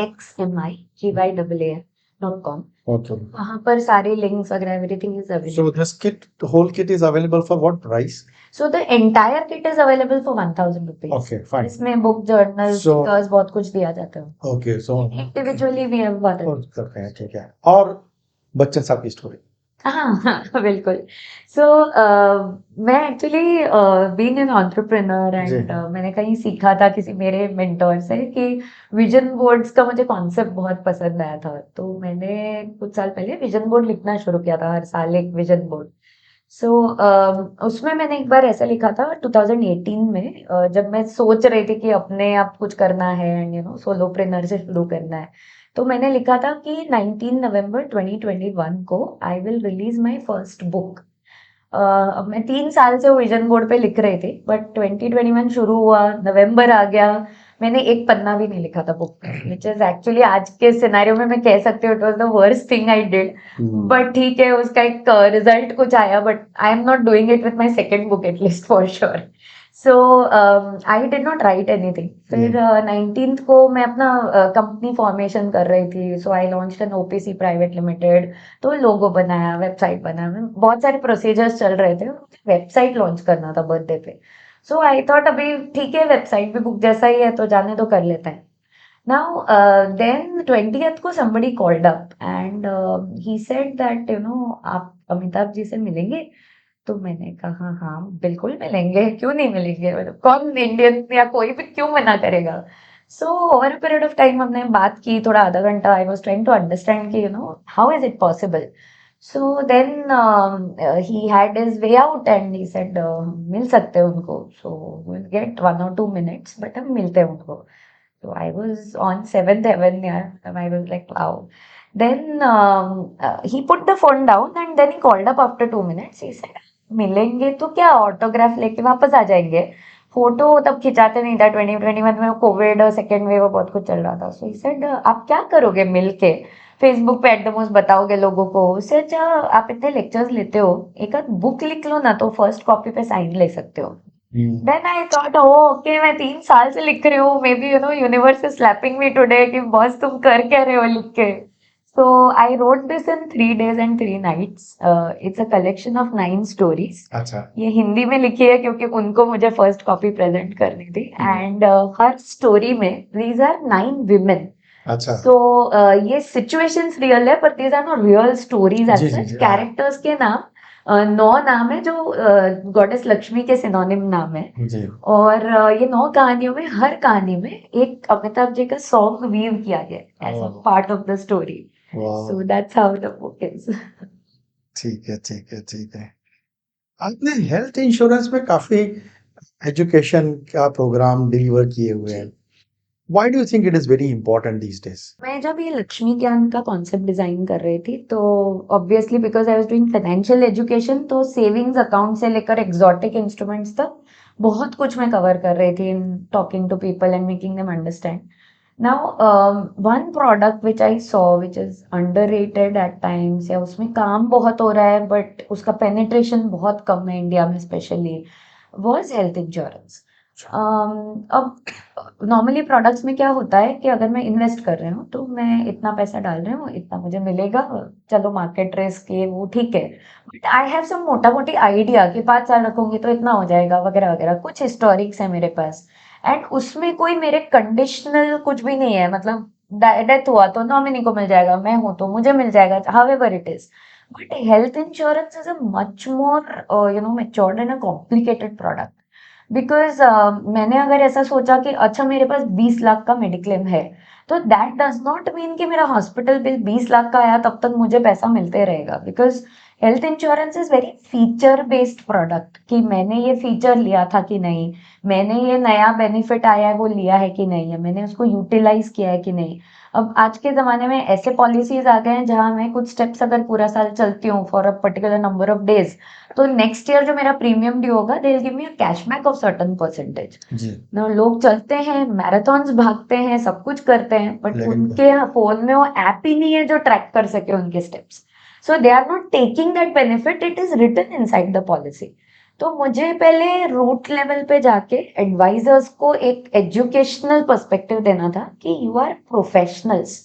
xmigyan.com.
Okay,
वहाँ पर सारे लिंक्स वगैरह everything is available.
so this kit, the whole kit is available for what price?
So the entire kit is available for 1000 rupees.
Okay fine
इसमें बुक, जर्नल,
सो
स्टिकर्स, बहुत कुछ दिया जाता है।
Okay so
individually we have one.
करते हैं, ठीक है। और बच्चन साहब की स्टोरी।
हाँ हाँ बिल्कुल। सो मैं एक्चुअली बीइंग एन एंटरप्रेन्योर
जी
एंड मैंने कहीं सीखा था किसी मेरे मेंटोर से कि विजन बोर्ड्स का मुझे कॉन्सेप्ट बहुत पसंद आया था, तो मैंने कुछ साल पहले विजन बोर्ड लिखना शुरू किया था, हर साल एक विजन बोर्ड। सो उसमें मैंने एक बार ऐसा लिखा था 2018 में, जब मैं सोच रही थी कि अपने आप कुछ करना है एंड सोलोप्रेन्योर से शुरू करना है, तो मैंने लिखा था कि 19 नवंबर 2021 को I will release my first book. अब मैं 3 साल से वो विजन बोर्ड पे लिख रही थी, बट 2021 शुरू हुआ, नवंबर आ गया, मैंने एक पन्ना भी नहीं लिखा था बुक पे, विच इज एक्चुअली आज के सिनेरियो में मैं कह सकती हूँ it was the worst thing I did. But ठीक है, उसका एक रिजल्ट कुछ आया, but I am not doing it with my second book at least for sure. So I did not right anything. फिर 19th को मैं अपना कंपनी फॉर्मेशन कर रही थी, so I launched an OPC private limited. तो लोगो बनाया, वेबसाइट बनाया, बहुत सारे प्रोसीजर्स चल रहे थे, वेबसाइट लॉन्च करना था बर्थडे पे। सो आई थॉट अभी ठीक है, वेबसाइट भी बुक जैसा ही है तो जाने दो, कर लेते हैं। नाउ देन 20th को somebody called up and he said that आप अमिताभ जी से मिलेंगे? तो मैंने कहा हाँ बिल्कुल मिलेंगे, क्यों नहीं मिलेंगे, मतलब कौन इंडियन या कोई भी क्यों मना करेगा। So over a period of time हमने बात की, थोड़ा आधा घंटा। I was trying to understand कि how is it possible. So then he had his way out and he said मिल सकते हैं उनको, so will get 1 or 2 minutes, but हम मिलते हैं उनको। So I was on seventh heaven, yeah, and I was like, wow. Then he put the phone down and then he called up after 2 minutes. He said, मिलेंगे तो क्या, ऑटोग्राफ लेके वापस आ जाएंगे। फोटो तब खिंचाते नहीं था, 2021 में कोविड और सेकेंड वेव बहुत कुछ चल रहा था। सो ही सेड आप क्या करोगे मिलके, फेसबुक पे एट द मोस्ट बताओगे लोगों को, उससे अच्छा आप इतने लेक्चर्स लेते हो, एक आध बुक लिख लो ना, तो फर्स्ट कॉपी पे साइन ले सकते हो। देन आई थॉट ओके, मैं 3 साल से लिख रही हूँ, maybe universe is slapping me today कि बॉस तुम कर क्या रहे हो लिख के। So I wrote this in 3 days and 3 nights। It's a collection of 9 stories।
अच्छा
ये हिंदी में लिखी है क्योंकि उनको मुझे फर्स्ट कॉपी प्रेजेंट करनी थी, एंड हर स्टोरी में दीज आर 9 women।
अच्छा
सो ये सिचुएशंस रियल है, पर these are not real stories as
जी जी
सच।
जी हाँ
कैरेक्टर्स के नाम 9 नाम है जो गॉडेस लक्ष्मी के सिनोनिम नाम है।
जी
और ये 9 कहानियों में हर कहानी में एक अमिताभ जी का सॉन्ग वीव किया गया एज अ
वाह
पार्ट ऑफ द स्टोरी।
वाह
so that's how the book is.
ठीक है ठीक है ठीक है। आपने हेल्थ इंश्योरेंस में काफी एजुकेशन का प्रोग्राम डिलीवर किए हुए हैं। Why do you think it is very important these days?
मैं जब ये लक्ष्मी ज्ञान का कॉन्सेप्ट डिजाइन कर रही थी, तो obviously because I was doing financial education, तो सेविंग्स अकाउंट से लेकर एग्जॉटिक इंस्ट्रूमेंट्स तक बहुत कुछ मैं कवर कर रही थी in talking to people and making them understand. Now one product which I saw which is underrated at times, या उसमें काम बहुत हो रहा है बट उसका पेनिट्रेशन बहुत कम है इंडिया में स्पेशली, वाज हेल्थ इंश्योरेंस। अब नॉर्मली प्रोडक्ट्स में क्या होता है कि अगर मैं इन्वेस्ट कर रही हूँ तो मैं इतना पैसा डाल रही हूँ, इतना मुझे मिलेगा, चलो मार्केट रिस्क ये वो ठीक है, बट आई हैव सम मोटा मोटी आइडिया कि 5 साल रखूंगी तो इतना हो जाएगा वगैरह वगैरह, कुछ हिस्टोरिक्स है मेरे पास। एंड उसमें कोई मेरे कंडीशनल कुछ भी नहीं है, मतलब डेथ हुआ तो नॉमिनी को मिल जाएगा, मैं हूं तो मुझे मिल जाएगा, however it is. But health insurance is a much more matured and a complicated product. Because मैंने अगर ऐसा सोचा कि अच्छा मेरे पास 20 लाख का मेडिक्लेम है, तो दैट डज नॉट मीन कि मेरा हॉस्पिटल बिल 20 लाख का आया तब तक मुझे पैसा मिलते रहेगा। Because health insurance is very feature based product, कि मैंने ये फीचर लिया था कि नहीं, मैंने ये नया बेनिफिट आया है वो लिया है कि नहीं है, मैंने उसको यूटिलाइज किया है कि नहीं। अब आज के ज़माने में ऐसे पॉलिसीज आ गए हैं जहां मैं कुछ स्टेप्स अगर पूरा साल चलती हूँ for a particular number of days, तो नेक्स्ट ईयर जो मेरा प्रीमियम ड्यू होगा they will give me a cashback of certain percentage.
जी
ना लोग चलते हैं, मैराथन्स भागते हैं, सब कुछ करते हैं, बट
लेकिन
उनके फोन में वो ऐप ही नहीं है जो ट्रैक कर सके उनके steps. So they are not taking that benefit, it is written inside the policy. तो मुझे पहले रूट लेवल पे जाके एडवाइजर्स को एक एजुकेशनल पर्सपेक्टिव देना था कि यू आर प्रोफेशनल्स।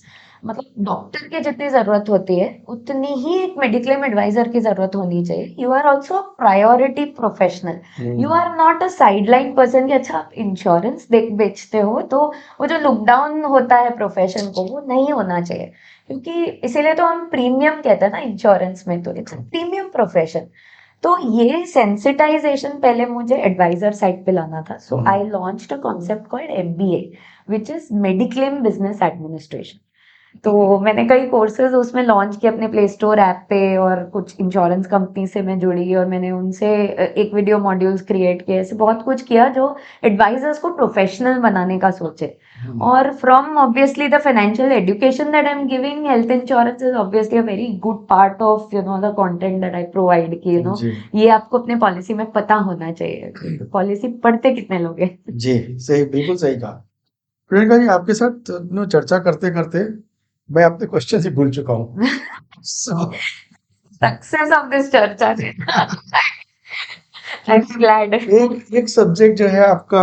मतलब डॉक्टर की जितनी जरूरत होती है उतनी ही एक मेडिक्लेम एडवाइजर की जरूरत होनी चाहिए. You are also priority professional. You are not a sideline person कि अच्छा आप इंश्योरेंस देख बेचते हो तो वो जो लुक डाउन होता है प्रोफेशन को वो नहीं होना चाहिए. क्योंकि इसीलिए तो हम प्रीमियम कहते हैं ना इंश्योरेंस में, तो इट्स प्रीमियम प्रोफेशन. तो ये सेंसिटाइजेशन पहले मुझे एडवाइजर साइड पे लाना था. So I launched a concept called MBA which is mediclaim business administration. तो मैंने कई कोर्सेज उसमें लॉन्च किए अपने प्ले स्टोर ऐप पे, और कुछ इंश्योरेंस कंपनी से मैं जुड़ी और मैंने उनसे एक वीडियो मॉड्यूल्स क्रिएट किए. ऐसे बहुत कुछ किया जो एडवाइजर्स को प्रोफेशनल बनाने का सोचे. और from obviously the financial education that I am giving, health insurance is obviously a very good part of the content that I provide कि
जी
ये आपको अपने पॉलिसी में पता होना चाहिए. पॉलिसी पढ़ते कितने लोग हैं?
जी सही, बिल्कुल सही कहा. प्रियंका जी, आपके साथ चर्चा करते करते मैं अपने क्वेश्चन ही भूल चुका हूँ. So,
सक्सेस ऑफ दिस चर्चा. I am glad.
एक एक सब्जेक्ट जो है आपका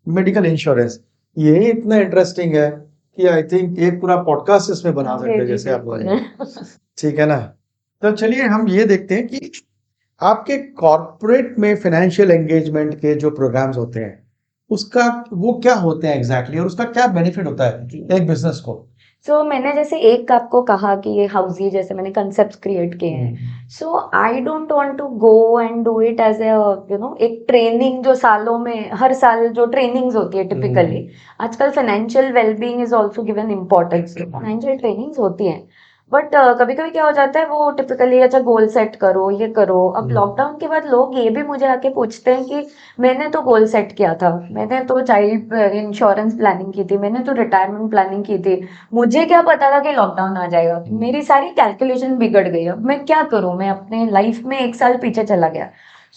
मेडिकल इंश्योरेंस, ये इतना इंटरेस्टिंग है कि आई थिंक एक पूरा पॉडकास्ट इसमें बना सकते हैं जैसे आप बोले. ठीक है ना. तो चलिए हम ये देखते हैं कि आपके कॉर्पोरेट में फाइनेंशियल एंगेजमेंट के जो प्रोग्राम्स होते हैं उसका वो क्या होते हैं एग्जैक्टली और उसका क्या बेनिफिट होता है एक बिजनेस को.
सो मैंने जैसे एक आपको कहा कि ये हाउसी जैसे मैंने कंसेप्ट क्रिएट किए हैं. So I don't want to go and do it as एक ट्रेनिंग जो सालों में हर साल जो ट्रेनिंग्स होती है टिपिकली. आजकल financial wellbeing is also given importance. Financial trainings होती हैं, बट कभी कभी क्या हो जाता है वो टिपिकली अच्छा गोल सेट करो ये करो. अब लॉकडाउन के बाद लोग ये भी मुझे आके पूछते हैं कि मैंने तो गोल सेट किया था, मैंने तो चाइल्ड इंश्योरेंस प्लानिंग की थी, मैंने तो रिटायरमेंट प्लानिंग की थी, मुझे क्या पता था कि लॉकडाउन आ जाएगा. मेरी सारी कैलकुलेशन बिगड़ गई. अब मैं क्या करूं, मैं अपने लाइफ में एक साल पीछे चला गया.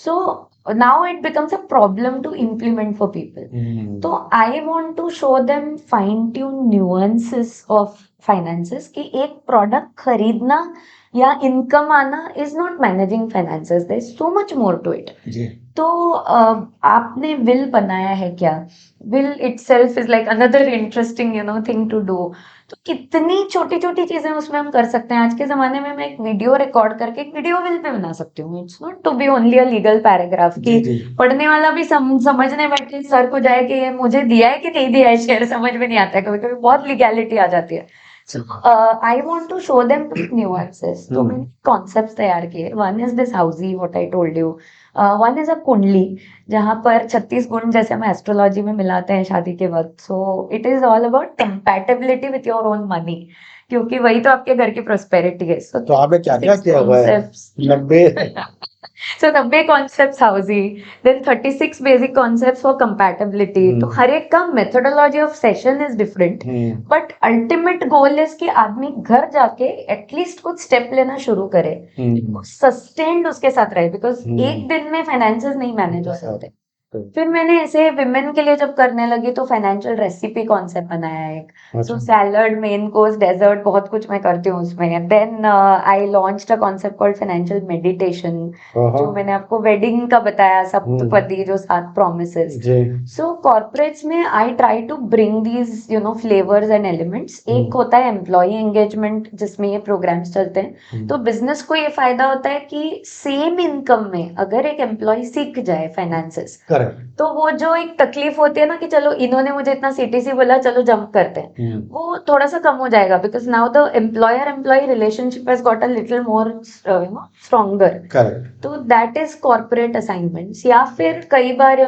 So now it becomes a problem to implement for people. तो I want to show them fine tune nuances of finances कि एक प्रोडक्ट खरीदना या इनकम आना is not managing finances, there is so much more to it.
जी
तो आपने विल बनाया है क्या? Will itself is like another interesting thing to do. तो कितनी छोटी छोटी चीजें उसमें हम कर सकते हैं. आज के जमाने में मैं एक वीडियो रिकॉर्ड करके एक वीडियो विल पे बना सकती हूँ. It's not to be only a legal paragraph
जी
कि
जी
पढ़ने वाला भी समझने बैठे सर को जाए कि ये मुझे दिया है कि नहीं दिया है शेयर, समझ में नहीं आता है. कभी कभी बहुत लीगैलिटी आ जाती है. I want to show them nuances. तो मैंने कॉन्सेप्ट तैयार किए. One is this housie what I told you. One is a kundli जहाँ पर 36 गुण जैसे हम एस्ट्रोलॉजी में मिलाते हैं शादी के वक्त. सो it is all about compatibility with your own money, क्योंकि वही तो आपके घर की प्रोस्पेरिटी है. सो
तो आपने क्या क्या किया हुआ है 90.
So 90 concepts housing, then 36 basic concepts for compatibility. तो हर एक का methodology of session is different, but ultimate goal is कि आदमी घर जाके एटलीस्ट कुछ स्टेप लेना शुरू करे, सस्टेन्ड उसके साथ रहे, बिकॉज एक दिन में फाइनेंसेस नहीं मैनेज हो सकते. फिर मैंने ऐसे विमेन के लिए जब करने लगी तो फाइनेंशियल रेसिपी कॉन्सेप्ट बनाया एक. So salad, main course, dessert, बहुत कुछ मैं करती हूँ उसमें. Then I launched a concept called financial meditation, जो मैंने आपको वेडिंग का बताया, सप्तपदी जो 7 प्रोमिसेस. सो कॉर्पोरेट्स में I try to bring these flavours and elements. एक होता है एम्प्लॉय एंगेजमेंट जिसमें ये प्रोग्राम्स चलते हैं. तो बिजनेस को ये फायदा होता है कि सेम इनकम में अगर एक एम्प्लॉय सीख जाए फाइनेंसेस, तो वो जो एक तकलीफ होती है ना कि चलो इन्होंने मुझे इतना सीटीसी बोला चलो जंप करते हैं, वो थोड़ा सा कम हो जाएगा. Because now the employer employ relationship has got a little more stronger. तो दैट इज कॉर्पोरेट असाइनमेंट्स. या फिर कई बार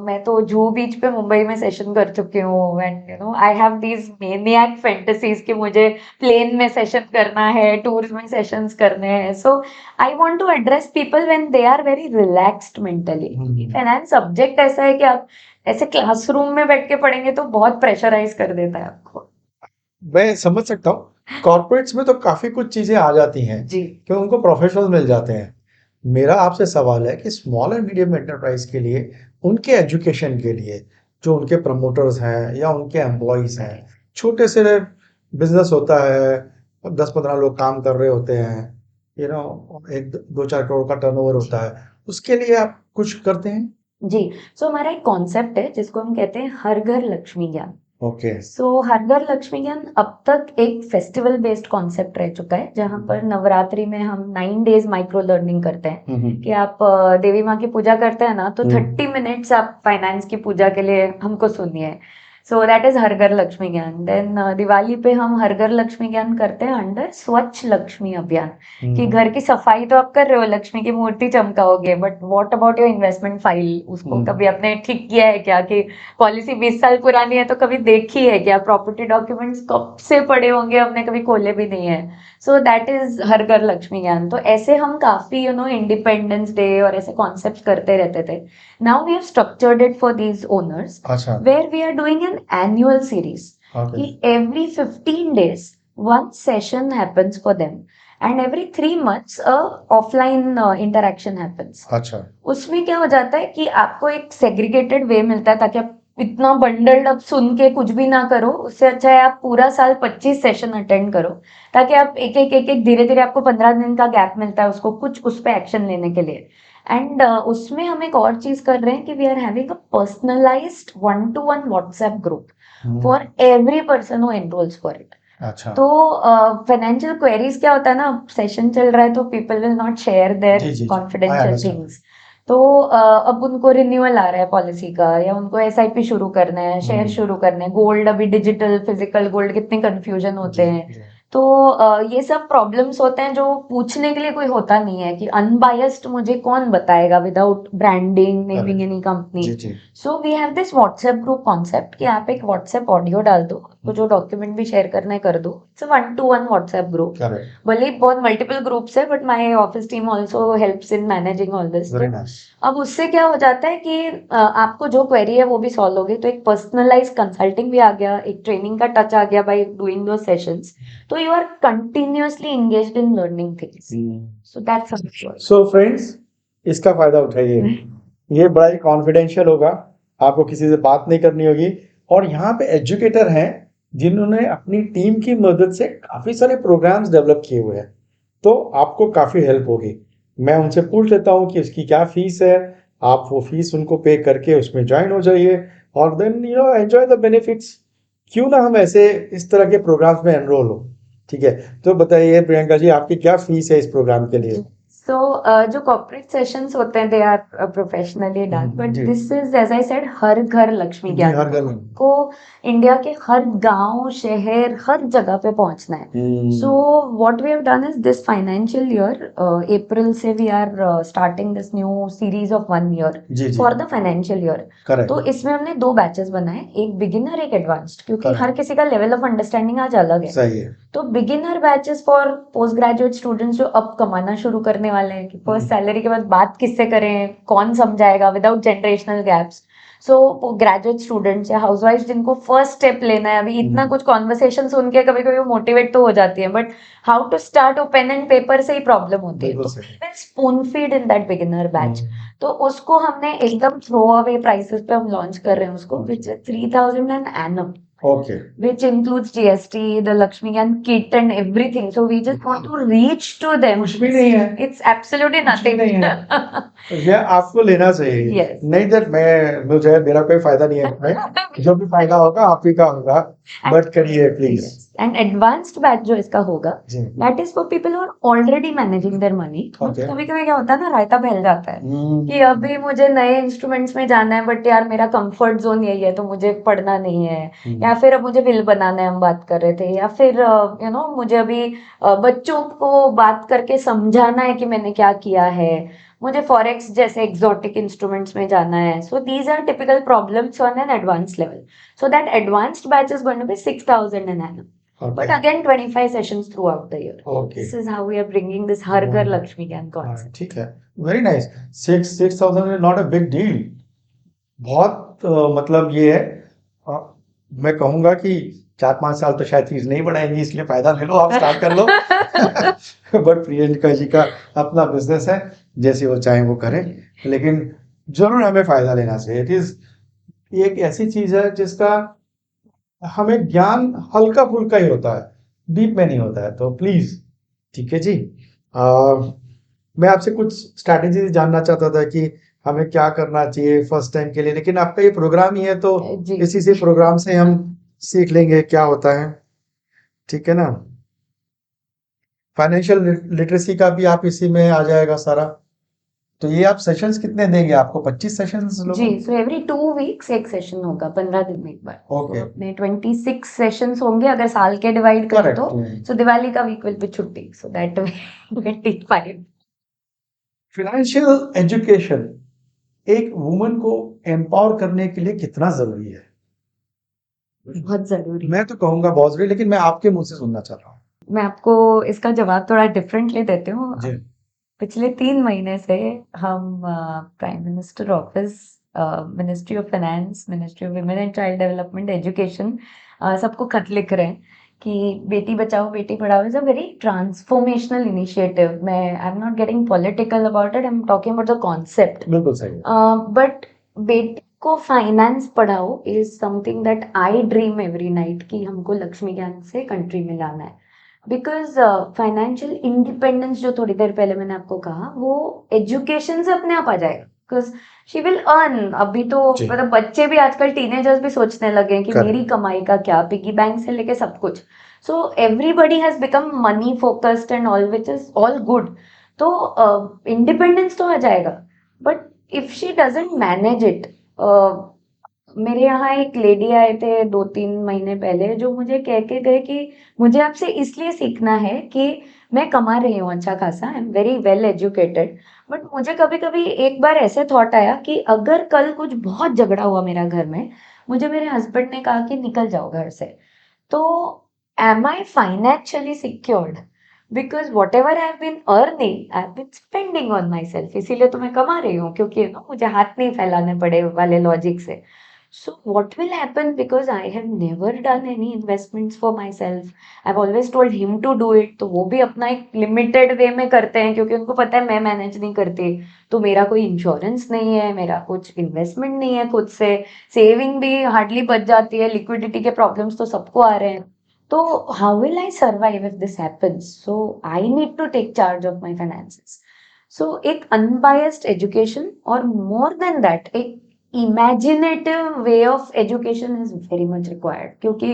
मैं तो जूहू बीच पे मुंबई में सेशन कर चुकी हूँ. And I have these maniac fantasies कि मुझे प्लेन में सेशन करना है, टूर्स में सेशंस करने हैं. So I want to address people when they are very relaxed mentally. Finance subject ऐसा है कि आप ऐसे क्लासरूम में बैठ के पढ़ेंगे तो बहुत प्रेशराइज कर देता है आपको.
मैं समझ सकता हूँ. कॉर्पोरेट्स में तो काफी कुछ चीजें आ जाती हैं
जी.
कि उनको प्रोफेशनल मिल जाते हैं. मेरा आपसे सवाल है कि स्मॉल एंड मीडियम एंटरप्राइज के लिए, उनके एजुकेशन के लिए, जो उनके प्रमोटर्स हैं या उनके एम्प्लॉयज हैं, छोटे से बिजनेस होता है, 10-15 लोग काम कर रहे होते हैं, एक 2-4 करोड़ का टर्नओवर होता है, उसके लिए आप कुछ करते हैं?
जी. सो हमारा एक कॉन्सेप्ट है जिसको हम कहते हैं हर घर लक्ष्मी ज्ञान.
ओके।
सो हर घर लक्ष्मी ज्ञान अब तक एक फेस्टिवल बेस्ड कॉन्सेप्ट रह चुका है, जहाँ पर नवरात्रि में हम 9 days माइक्रो लर्निंग करते हैं कि आप देवी माँ की पूजा करते हैं ना, तो 30 मिनट्स आप फाइनेंस की पूजा के लिए हमको सुनिए। सो दैट इज हर घर लक्ष्मी ज्ञान। देन दिवाली पे हम हर घर लक्ष्मी ज्ञान करते हैं अंडर स्वच्छ लक्ष्मी अभियान, कि घर की सफाई तो आप कर रहे हो, लक्ष्मी की मूर्ति चमकाओगे, but what about your investment file, उसको कभी आपने ठीक किया है क्या? कि पॉलिसी 20 साल पुरानी है तो कभी देखी है क्या? प्रॉपर्टी डॉक्यूमेंट्स कब से पड़े होंगे, हमने कभी खोले भी नहीं है। सो दैट इज हर घर लक्ष्मी ज्ञान। तो ऐसे हम काफी इंडिपेंडेंस डे और ऐसे कॉन्सेप्ट करते रहते थे। Now we have structured it for these owners,
अच्छा।
Where we are doing an annual series
okay.
कि every 15 days one session happens for them, and every 3 months a offline interaction happens.
अच्छा।
उसमें क्या हो जाता है कि आपको एक सेग्रीगेटेड वे मिलता है, ताकि आप इतना बंडल्ड अब सुन के कुछ भी ना करो। उससे अच्छा है आप पूरा साल 25 सेशन अटेंड करो, ताकि आप एक धीरे धीरे आपको 15 दिन का गैप मिलता है उसको कुछ उस पे एक्शन लेने के लिए। एंड उसमें हम एक और चीज कर रहे हैं कि we are having a personalized 1-to-1 WhatsApp group for every person who enrolls for it.
अच्छा।
तो फाइनेंशियल क्वेरीज क्या होता है ना, सेशन चल रहा है तो पीपल विल नॉट शेयर
जी
देयर
जी जी, I
कॉन्फिडेंशियल
understand.
थिंग्स। तो अब उनको रिन्यूअल आ रहा है पॉलिसी का, या उनको एसआईपी शुरू करना है, शेयर शुरू करना है, गोल्ड अभी डिजिटल फिजिकल गोल्ड कितने कंफ्यूजन होते हैं।
जी।
तो ये सब प्रॉब्लम्स होते हैं जो पूछने के लिए कोई होता नहीं है, कि अनबायस्ड मुझे कौन बताएगा without branding naming any company.
जी जी।
So we have this WhatsApp group concept कि आप एक व्हाट्सएप ऑडियो डाल दो, तो जो डॉक्यूमेंट भी शेयर करना है कर दो। It's 1-to-1 WhatsApp group.
Correct.
भले ही बहुत मल्टीपल ग्रुप्स है, but my office team also helps in managing all this.
Very nice.
अब उससे क्या हो जाता है कि आपको जो क्वेरी है वो भी सॉल्व हो गई, तो एक पर्सनलाइज कंसल्टिंग भी आ गया, एक ट्रेनिंग का टच आ गया बाय डूइंग दो सेशंस। तो you are continuously engaged in learning things. So that's
so friends, इसका फायदा उठाइए। ये बड़ा ही कॉन्फिडेंशियल होगा, आपको किसी से बात नहीं करनी होगी। और यहाँ पे एजुकेटर हैं जिन्होंने अपनी टीम की मदद से काफी सारे प्रोग्राम्स डेवलप किए हुए हैं, तो आपको काफी हेल्प होगी। मैं उनसे पूछ लेता हूँ कि उसकी क्या फीस है, आप वो फीस उनको पे करके उसमें ज्वाइन हो जाइए, और देन एंजॉय द बेनिफिट्स। क्यों ना हम ऐसे इस तरह के प्रोग्राम्स में एनरोल हो। ठीक है, तो बताइए प्रियंका जी, आपकी क्या फीस है इस प्रोग्राम के लिए?
सो जो कॉर्पोरेट सेशंस होते हैं they are professionally done, but
जी।
This is as I said हर घर लक्ष्मी
जी,
ज्ञान
हर घर में।
को इंडिया के हर गांव शहर हर जगह पे पहुंचना है। So what we have done is this financial year April से we are starting this new series of 1 year
जी जी।
For the financial year.
Correct.
तो इसमें हमने 2 बैचेस बनाए, एक बिगिनर एक एडवांस्ड, क्योंकि
Correct.
हर किसी का लेवल ऑफ अंडरस्टैंडिंग आज अलग है।
सही है।
तो beginner batches for post graduate students जो अब कमाना शुरू करने वाले हैं, कि फर्स्ट सैलरी के बाद बात किससे करें, कौन समझाएगा विदाउट जनरेशनल गैप्स। सो ग्रेजुएट स्टूडेंट्स या हाउसवाइफ जिनको फर्स्ट स्टेप लेना है, अभी इतना कुछ कॉन्वर्सेशन सुन के कभी कभी मोटिवेट तो हो जाती है, बट हाउ टू स्टार्ट वो पेन एंड पेपर से ही प्रॉब्लम होती है।
बिल्कुल
तो
सही।
Spoon feed in that beginner batch. तो उसको हमने एकदम थ्रो अवे प्राइसेस पे हम लॉन्च कर रहे हैं उसको, which is 3,000 an annum,
okay.
which includes GST, the Lakshmi Gyan kit and everything. So we just want to reach to them.
कुछ भी नहीं है।
It's absolutely
कुछ भी
nothing.
नहीं है। ये आपको लेना चाहिए।
Yes.
नहीं तो मुझे मेरा कोई फायदा नहीं है इसमें। जो भी फायदा होगा आप ही का होगा, बट करिए please.
Yes. And advanced batch जो इसका होगा,
जी।
that is for people who are already managing their money.
Okay.
कभी कभी क्या होता है ना, रायता फैल जाता है कि अभी मुझे नए इंस्ट्रूमेंट्स में जाना है, बट यार मेरा कंफर्ट जोन यही है तो मुझे पढ़ना नहीं है, या फिर अब मुझे बिल बनाना है, हम बात कर रहे थे, या फिर मुझे अभी बच्चों को बात करके समझाना है कि मैंने क्या किया है, मुझे फॉरेक्स जैसे एक्सोटिक इंस्ट्रूमेंट्स में जाना है। So these are typical problems on an advance level. So that advanced batch is going to be 6,000 an annum.
Okay.
But again, 25 sessions throughout the year.
Okay.
This is how we are bringing this Har Ghar Lakshmi Gyan concept.
ठीक है, very nice. 6,000 is not a big deal. बहुत मतलब ये है, मैं कहूंगा कि 4-5 साल तो शायद फीस नहीं बढ़ाएंगी, इसलिए फायदा ले लो, आप स्टार्ट कर लो। बट प्रियंका जी का अपना बिजनेस है, जैसे वो चाहे वो करें, लेकिन जरूर हमें फायदा लेना चाहिए। इट इज एक ऐसी चीज है जिसका हमें ज्ञान हल्का फुल्का ही होता है, डीप में नहीं होता है, तो प्लीज। ठीक है जी। मैं आपसे कुछ स्ट्रैटेजी जानना चाहता था कि हमें क्या करना चाहिए फर्स्ट टाइम के लिए, लेकिन आपका ये प्रोग्राम ही है तो
जी।
इसी से प्रोग्राम से हम सीख लेंगे क्या होता है, ठीक है ना। फाइनेंशियल लिटरेसी का भी आप इसी में आ जाएगा सारा। तो ये आप सेशंस कितने देंगे, आपको 25 सेशंस
जी,
लोगों?
सो एवरी 2 वीक्स एक सेशन होगा, 15 दिन में एक बार। तो
ओके,
अपने 26 सेशंस होंगे अगर साल के डिवाइड करें
करेक्ट।
तो। सो दिवाली का वीक विल बी छुट्टी, सो दैट 25।
फाइनेंशियल एजुकेशन एक वुमन को एम्पावर करने के लिए कितना जरूरी है?
बहुत जरूरी।
मैं तो कहूंगा बहुत जरूरी, लेकिन मैं आपके मुंह से सुनना चाह रहा हूँ।
मैं आपको इसका जवाब थोड़ा डिफरेंटली देती हूँ।
जी।
पिछले 3 महीने से हम prime minister office, ministry of finance, ministry of women and child development, education, सबको खत लिख रहे हैं कि बेटी Bachao Beti Padhao is a very transformational initiative. मैं I am not getting political about it, I am talking about the concept.
बिल्कुल सही है।
बट बेटी को फाइनेंस पढ़ाओ is something that I dream every night कि हमको लक्ष्मी ज्ञान से कंट्री में लाना है। बिकॉज फाइनेंशियल इंडिपेंडेंस, जो थोड़ी देर पहले मैंने आपको कहा, वो एजुकेशन से अपने आप आ जाएगा। Because she will earn. अभी तो
जी।
मतलब बच्चे भी आजकल, टीनेजर्स भी सोचने लगे हैं कि
Correct.
मेरी कमाई का क्या, पिगी बैंक से लेके सब कुछ। So everybody has become money focused and all, which is all good. तो इंडिपेंडेंस तो आ जाएगा, but if she doesn't manage it. मेरे यहाँ एक लेडी आए थे 2-3 महीने पहले, जो मुझे कह के गए कि मुझे आपसे इसलिए सीखना है कि मैं कमा रही हूँ अच्छा खासा, I am very well educated, but मुझे कभी कभी एक बार ऐसे थॉट आया कि अगर कल कुछ बहुत झगड़ा हुआ मेरा घर में, मुझे मेरे हस्बैंड ने कहा कि निकल जाओ घर से, तो am I financially secured? Because whatever I have been earning I have been spending on myself. इसीलिए तो मैं कमा रही हूँ, क्योंकि मुझे हाथ नहीं फैलाने पड़े वाले लॉजिक से। So what will happen, because I have never done any investments for myself. I've always told him to do it. तो वो भी अपना एक लिमिटेड वे में करते हैं, क्योंकि उनको पता है मैं मैनेज नहीं करती। तो मेरा कोई इंश्योरेंस नहीं है, मेरा कुछ इन्वेस्टमेंट नहीं है खुद से, सेविंग भी हार्डली बच जाती है, लिक्विडिटी के प्रॉब्लम्स तो सबको आ रहे हैं। तो how will I survive if this happens? So I need to take charge of my finances. So एक अनबायस्ड एजुकेशन, और मोर देन दैट एक imaginative way of education is very much required. क्योंकि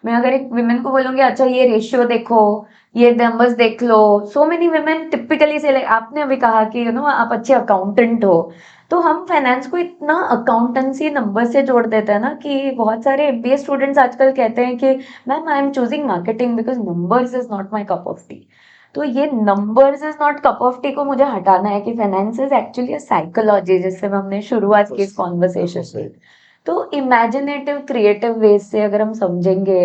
मैं अगर एक विमेन को बोलूंगी अच्छा ये रेशियो देखो, ये नंबर्स देख लो, सो मेनी विमेन टिपिकली से, आपने अभी कहा कि आप अच्छे अकाउंटेंट हो, तो हम फाइनेंस को इतना अकाउंटेंसी नंबर से जोड़ देते हैं ना, कि बहुत सारे एमबीए स्टूडेंट्स आजकल कहते हैं कि ma'am I am choosing marketing because numbers is not my cup of T. तो ये numbers is not cup of T को मुझे हटाना है कि finance is actually a psychology, जिससे हमने शुरुआत की इस कॉन्वर्सेशन की। तो इमेजिनेटिव क्रिएटिव वेज से अगर हम समझेंगे,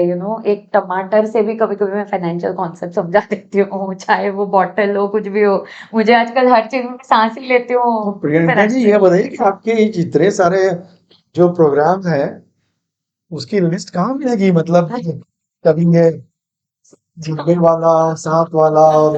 एक टमाटर से भी कभी कभी मैं फाइनेंशियल कॉन्सेप्ट समझा देती हूँ, चाहे वो बॉटल हो, कुछ भी हो। मुझे आजकल हर चीज में सांस ही लेती
तो
हूँ
प्रियंका जी, ये बताइए कि आपके ये जितने सारे जो प्रोग्राम्स हैं उसकी लिस्ट कहाँ मिलेगी, मतलब कभी ये जिंगल वाला, साथ वाला और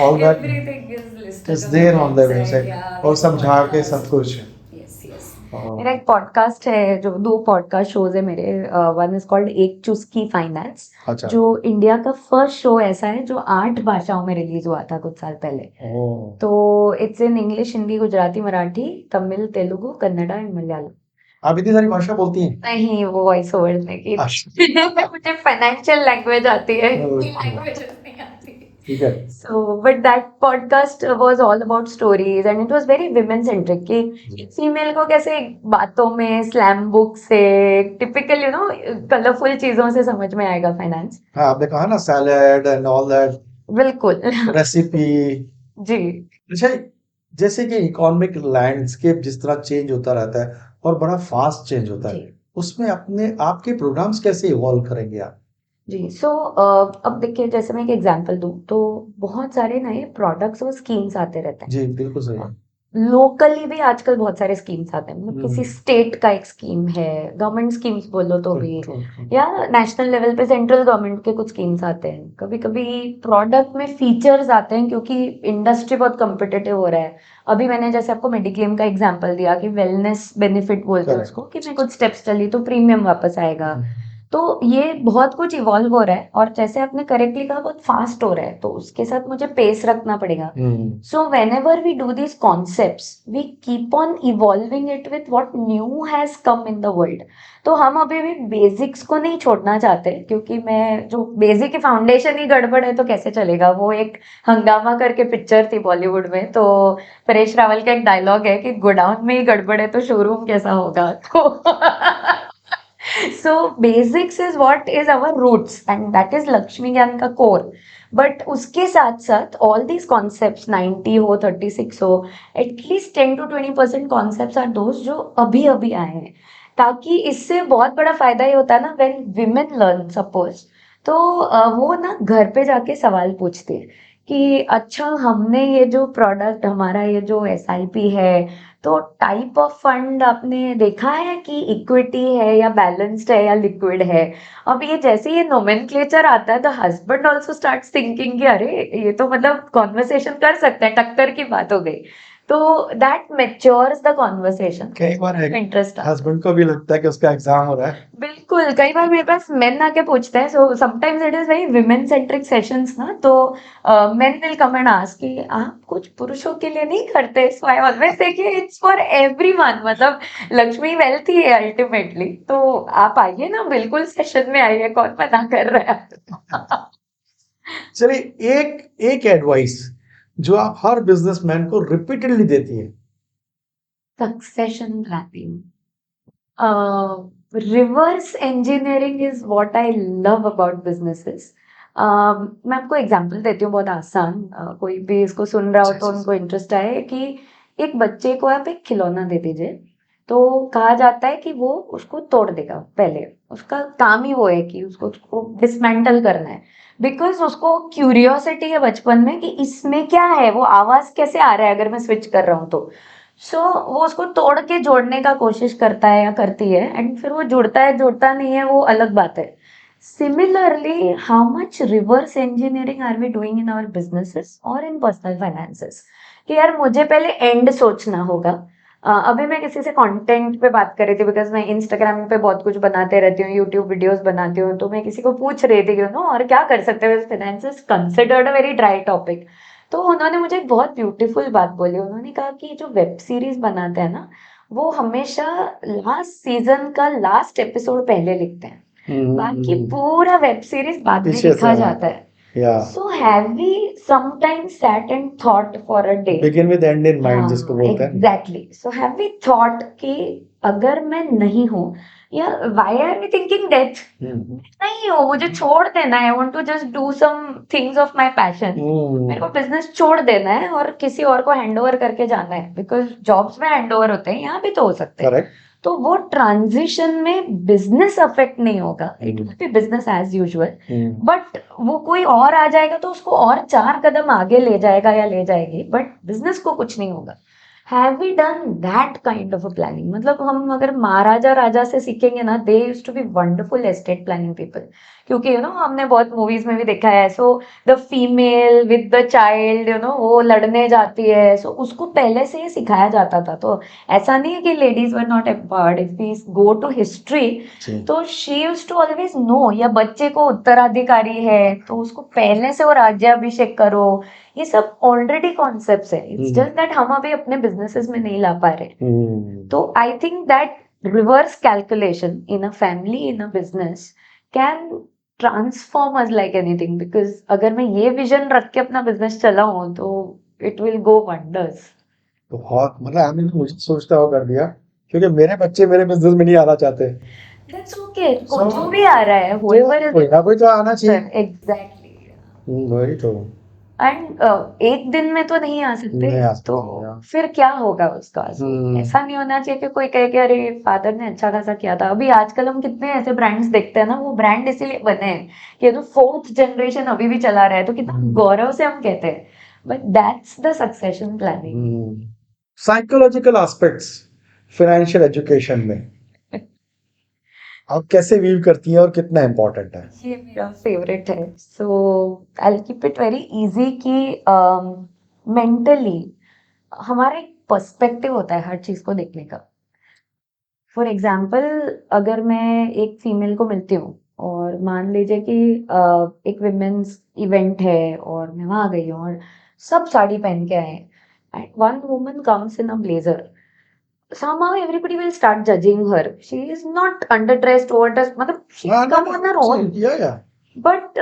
all that
everything is listed
is
on the
there on the
website.
Website,
या
और समझा के सब कुछ।
Yes yes.
हाँ।
मेरा एक पॉडकास्ट है, जो 2 पॉडकास्ट शोज है मेरे। वन इज कॉल्ड एक चुस्की फाइनेंस,
अच्छा।
जो इंडिया का फर्स्ट शो ऐसा है जो 8 भाषाओं में रिलीज हुआ था कुछ साल पहले।
ओह,
तो it's in English, Hindi, Gujarati, Marathi, Tamil, Telugu, Kannada and Malayalam.
आप इतनी सारी भाषा बोलती हैं?
नहीं, वो वॉइस ओवर की
अच्छा।
मुझे फाइनेंशियल लैंग्वेज आती है,
ओके,
लैंग्वेज नहीं आती।
ठीक है।
So, but that podcast was all about stories and it was very women centric, कि एक फीमेल को कैसे बातों में, स्लैम बुक से, टिपिकल कलरफुल चीजों से समझ में आएगा फाइनेंस।
हाँ, आपने कहा ना सैलेड एंड ऑल दैट
बिल्कुल।
रेसिपी।
जी
अच्छा, जैसे कि इकोनॉमिक लैंडस्केप जिस तरह चेंज होता रहता है और बड़ा फास्ट चेंज होता
जी
है, उसमें अपने आपके प्रोग्राम्स कैसे इवॉल्व करेंगे आप?
जी। सो अब देखिए, जैसे मैं एक एग्जांपल दूं तो बहुत सारे नए प्रोडक्ट्स और स्कीम्स आते रहते हैं।
जी, बिल्कुल सही है।
लोकली भी आजकल बहुत सारे स्कीम्स आते हैं, मतलब किसी
हम्म,
स्टेट का एक स्कीम है, गवर्नमेंट स्कीम्स बोलो तो
ट्रू,
भी,
ट्रू, ट्रू।
या नेशनल लेवल पे सेंट्रल गवर्नमेंट के कुछ स्कीम्स आते हैं। कभी कभी प्रोडक्ट में फीचर्स आते हैं, क्योंकि इंडस्ट्री बहुत कम्पिटिटिव हो रहा है। अभी मैंने जैसे आपको मेडिक्लेम का एग्जांपल दिया कि वेलनेस बेनिफिट बोलते हैं
करेक्ट।
उसको, कि मैं कुछ स्टेप्स चली तो प्रीमियम वापस आएगा। तो ये बहुत कुछ इवॉल्व हो रहा है और जैसे आपने करेक्टली कहा बहुत फास्ट हो रहा है, तो उसके साथ मुझे पेस रखना पड़ेगा. So whenever we do these concepts, we keep on evolving it with what new has come in the world. तो हम अभी भी बेसिक्स को नहीं छोड़ना चाहते, क्योंकि मैं जो बेसिक की फाउंडेशन ही गड़बड़ है तो कैसे चलेगा. वो एक हंगामा करके पिक्चर थी बॉलीवुड में, तो परेश रावल का एक डायलॉग है कि गोडाउन में ही गड़बड़ है तो शोरूम कैसा होगा. तो so basics is what is our roots and that is Lakshmi ज्ञान का core. बट उसके साथ साथ ऑल दीज कॉन्सेप्ट्स 90 हो 36 हो, एटलीस्ट 10 to 20% कॉन्सेप्ट्स आर दोस्त जो अभी अभी आए हैं. ताकि इससे बहुत बड़ा फायदा ये होता है ना, व्हेन विमेन लर्न सपोज, तो वो ना घर पे जाके सवाल पूछते हैं कि अच्छा हमने ये जो प्रोडक्ट, हमारा ये जो SIP है, तो टाइप ऑफ फंड आपने देखा है कि इक्विटी है या बैलेंस्ड है या लिक्विड है. अब ये जैसे ये नोमेनक्लेचर आता है, the husband also start thinking कि अरे ये तो मतलब कॉन्वर्सेशन कर सकते हैं, टक्कर की बात हो गई. तो दैट मैच्योर्स द कॉन्वर्सेशन.
कई बार
इंटरेस्ट आता है.
हस्बैंड को भी लगता है कि उसका एग्जाम हो रहा है.
बिल्कुल, कई बार मेरे पास मेन आके पूछते हैं, so sometimes it is very women centric sessions ना, तो men will come and ask कि आप कुछ पुरुषों के लिए नहीं करते. सो आई ऑलवेज से कि इट्स फॉर एवरीवन, मतलब लक्ष्मी वेल्थ ही है अल्टीमेटली. तो आप आइए ना, बिल्कुल सेशन में आइए, कौन मना कर रहा है.
चलिए, एक एक एडवाइस जो आप हर बिजनेसमैन को रिपीटेडली देती है.
Succession planning. Reverse engineering is what I love about businesses. मैं आपको एग्जांपल देती हूँ बहुत आसान. कोई भी इसको सुन रहा हो तो उनको इंटरेस्ट आए कि एक बच्चे को आप एक खिलौना दे दीजिए, तो कहा जाता है कि वो उसको तोड़ देगा. पहले उसका काम ही वो है कि उसको डिसमेंटल करना है, बिकॉज उसको क्यूरियोसिटी है बचपन में कि इसमें क्या है, वो आवाज कैसे आ रहा है अगर मैं स्विच कर रहा हूँ तो. सो वो उसको तोड़ के जोड़ने का कोशिश करता है या करती है, एंड फिर वो जुड़ता है जुड़ता नहीं है, वो अलग बात है. Similarly, how much reverse engineering are we doing in our businesses और इन पर्सनल फाइनेंसेस. कि यार मुझे पहले एंड सोचना होगा. अभी मैं किसी से कंटेंट पे बात कर रही थी, बिकॉज मैं इंस्टाग्राम पे बहुत कुछ बनाते रहती हूँ, यूट्यूब वीडियोस बनाती हूँ, तो मैं किसी को पूछ रही थी, और क्या कर सकते हैं, finance considered a very dry topic. तो उन्होंने मुझे एक बहुत ब्यूटीफुल बात बोली. उन्होंने कहा कि जो वेब सीरीज बनाते हैं ना, वो हमेशा लास्ट सीजन का लास्ट एपिसोड पहले लिखते हैं, बाकी पूरा वेब सीरीज बाद में
पीछे
लिखा
से,
जाता है.
या
So have we sometimes sat and thought for a day?
Begin with and in mind जिसको बोलते हैं.
Exactly. So have we thought कि अगर मैं नहीं हूँ, या why are we thinking death? नहीं हूँ, मुझे छोड़ देना है. I want to just do some things of my passion. मेरे को बिजनेस छोड़ देना है और किसी और को हैंड ओवर करके जाना है, बिकॉज जॉब्स में हैंड ओवर होते हैं, यहाँ भी तो हो सकते हैं.
करेक्ट.
तो वो ट्रांजिशन में बिजनेस अफेक्ट नहीं होगा, it will be business as usual. But वो कोई और आ जाएगा तो उसको और 4 कदम आगे ले जाएगा या ले जाएगी, बट बिजनेस को कुछ नहीं होगा. Have we done that kind of a planning? मतलब हम अगर महाराजा राजा से सीखेंगे ना, they used to be wonderful estate planning people. क्योंकि हमने बहुत मूवीज में भी देखा है. So the female with the child, वो लड़ने जाती है, सो उसको पहले से ही सिखाया जाता था. तो ऐसा नहीं है कि ladies were not empowered. If we go to history, तो she used to always no, या बच्चे को उत्तराधिकारी है तो उसको पहले से वो राज्याभिषेक करो. ये सब ऑलरेडी कॉन्सेप्ट्स है. इट्स जस्ट दैट हम अभी अपने बिजनेसेस में नहीं ला पा रहे. तो I think that reverse calculation in a family, in a business, can transform us like anything. Because अगर मैं ये विजन रख के अपना बिजनेस चलाऊं तो इट विल गो वंडर्स.
बहुत, मतलब आपने तो मुझे सोचता हुआ कर दिया, क्योंकि मेरे बच्चे मेरे बिजनेस में नहीं आना चाहते.
That's okay.
So,
जो भी आ रहा है, whoever is
कोई ना कोई तो आना चाहिए.
एग्जैक्टली.
वही तो.
एंड एक दिन में तो नहीं आ सकते.
नहीं आ सकते,
तो
yeah.
फिर क्या होगा उसका? ऐसा नहीं होना चाहिए कि कोई कहे कि अरे फादर ने अच्छा खासा किया था. अभी आजकल हम कितने ऐसे ब्रांड्स देखते हैं ना, वो ब्रांड इसीलिए बने हैं कि 4th जनरेशन अभी भी चला रहा है, तो कितना गौरव से हम कहते हैं. But that's the succession planning.
Psychological aspects financial education में आप कैसे वीव करती हैं और कितना इम्पोर्टेंट है?
ये मेरा फेवरेट है. So I will keep it very easy कि मेंटली हमारा एक पर्सपेक्टिव होता है हर चीज को देखने का. फॉर एग्जाम्पल, अगर मैं एक फीमेल को मिलती हूँ और मान लीजिए कि एक विमेन्स इवेंट है और मैं वहां गई हूँ और सब साड़ी पहन के आए and one woman comes in a blazer, somehow everybody will start judging her. She is not underdressed, overdressed, matlab she
हाँ,
come on her own.
या
but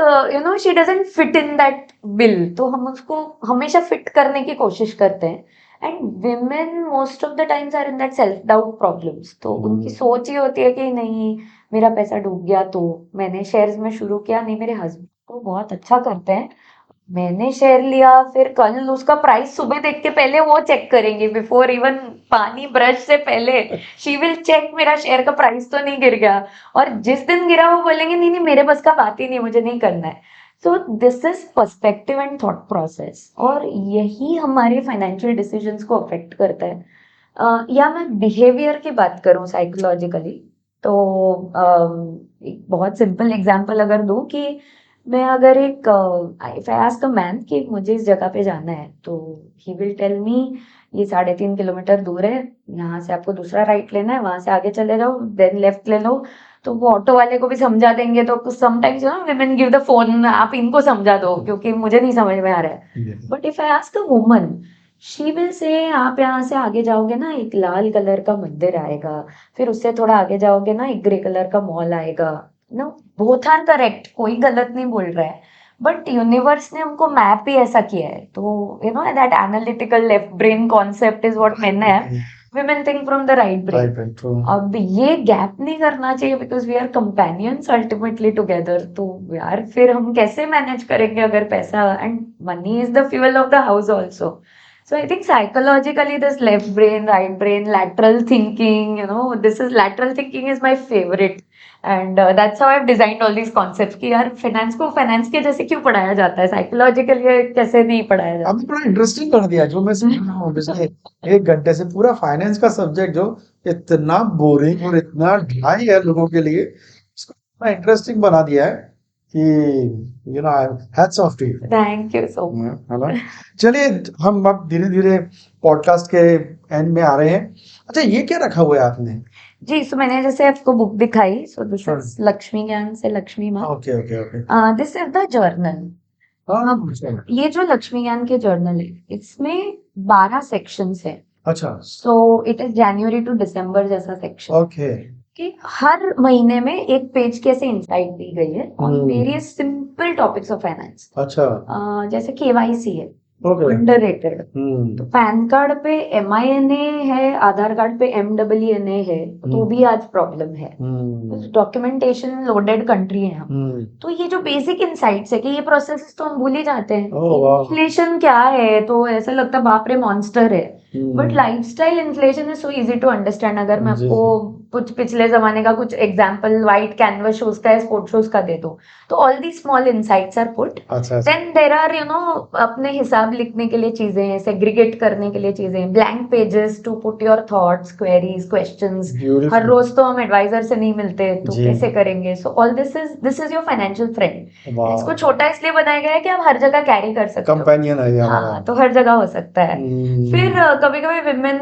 she doesn't fit in that bill. तो हम उसको हमेशा फिट करने की कोशिश करते हैं and women most of the times are in that self doubt problems. तो उनकी सोच ये होती है कि नहीं मेरा पैसा डूब गया, तो मैंने शेयर्स में शुरू किया, नहीं मेरे हस्बैंड तो बहुत अच्छा करते हैं, मैंने शेयर लिया, फिर कल उसका प्राइस सुबह देख के पहले वो चेक करेंगे बिफोर इवन पानी ब्रश से पहले शी विल चेक मेरा शेयर का प्राइस तो नहीं गिर गया, और जिस दिन गिरा वो बोलेंगे नहीं नहीं मेरे बस का बात ही नहीं, मुझे नहीं करना है. सो this is perspective and thought process, और यही हमारे फाइनेंशियल डिसीजंस को अफेक्ट करता है. या मैं बिहेवियर की बात करूं साइकोलॉजिकली, तो एक बहुत सिंपल एग्जांपल अगर दूं कि मैं अगर एक if I ask a man कि मुझे इस जगह पे जाना है, तो ही विल टेल मी ये 3.5 किलोमीटर दूर है, यहाँ से आपको दूसरा राइट लेना है, वहां से आगे चले जाओ, देन लेफ्ट ले लो. तो वो ऑटो वाले को भी समझा देंगे. तो sometimes you know women give the phone, आप इनको समझा दो क्योंकि मुझे नहीं समझ में आ रहा है. But if I ask a woman, she will say आप यहाँ से आगे जाओगे ना एक लाल कलर का मंदिर आएगा, फिर उससे थोड़ा आगे जाओगे ना एक ग्रे कलर का मॉल आएगा. नो, बोथ आर करेक्ट, कोई गलत नहीं बोल रहा है, बट यूनिवर्स ने हमको मैप ही ऐसा किया है. तो you know that analytical left brain concept is what men have, women think from the right brain. अब ये गैप नहीं करना चाहिए because we are companions ultimately together. तो यार फिर हम कैसे मैनेज करेंगे अगर पैसा, and money is the fuel of the house also. So I think psychologically this left brain, right brain, lateral thinking, you know, this is lateral thinking is my favorite. And that's how I've designed all these concepts कि यार फाइनेंस को फाइनेंस के जैसे क्यों पढ़ाया जाता है, साइकोलॉजिकली कैसे नहीं पढ़ाया जाता.
आपने बड़ा इंटरेस्टिंग कर दिया जो मैं समझ रहा हूँ पिछले 1 घंटे से. पूरा फाइनेंस का सब्जेक्ट जो इतना बोरिंग और इतना ढाई है लोगों के लिए, उसको इतना इंटरेस्टिंग बना दिया है कि you know hats off to you.
Thank you so much.
है ना. चलिए हम अब धीरे धीरे पॉडकास्ट के एंड में आ रहे हैं. अच्छा, ये क्या रखा हुआ है आपने?
जी, सो मैंने जैसे आपको बुक दिखाई, सो दिस
हाँ.
इज लक्ष्मी ज्ञान से लक्ष्मी माँ.
Okay okay okay.
This is the journal.
हाँ,
अब
अच्छा
ये जो लक्ष्मी ज्ञान के जर्नल है, इसमें 12 सेक्शंस है.
अच्छा.
So it is January to December जैसा सेक्शन,
ओके.
कि हर महीने में एक पेज की ऐसे इंसाइट दी गई है on various simple topics of finance.
अच्छा.
जैसे केवाईसी है,
ओके.
अंडररेटेड. तो पैन कार्ड पे MINA है, आधार कार्ड पे MEENA है, तो भी आज प्रॉब्लम है. डॉक्यूमेंटेशन लोडेड कंट्री है हम. तो ये जो बेसिक इंसाइट्स है कि ये प्रोसेस तो हम भूल ही जाते हैं.
ओह वाह.
इन्फ्लेशन क्या है तो ऐसा लगता है बाप रे मॉन्स्टर है. But lifestyle inflation is so easy to understand. अगर मैं
जी,
आपको कुछ पिछले जमाने का कुछ एग्जांपल व्हाइट कैनवस शूज का या स्पोर्ट शूज का दे दो, तो all the small insights are put.
अच्छा.
Then there are you know अपने हिसाब लिखने के लिए चीजें, सेग्रीगेट करने के लिए चीजें, blank pages to put your thoughts, queries, questions. हर
ब्यूटीफुल.
रोज तो हम एडवाइजर से नहीं मिलते, तो
जी.
कैसे करेंगे. So all this is your financial friend.
वाह.
इसको छोटा इसलिए बनाया गया है कि आप हर जगह कैरी कर सकते हो.
कंपेनियन है ये हमारा.
हाँ, तो हर जगह हो सकता है. फिर कभी कभी विमेन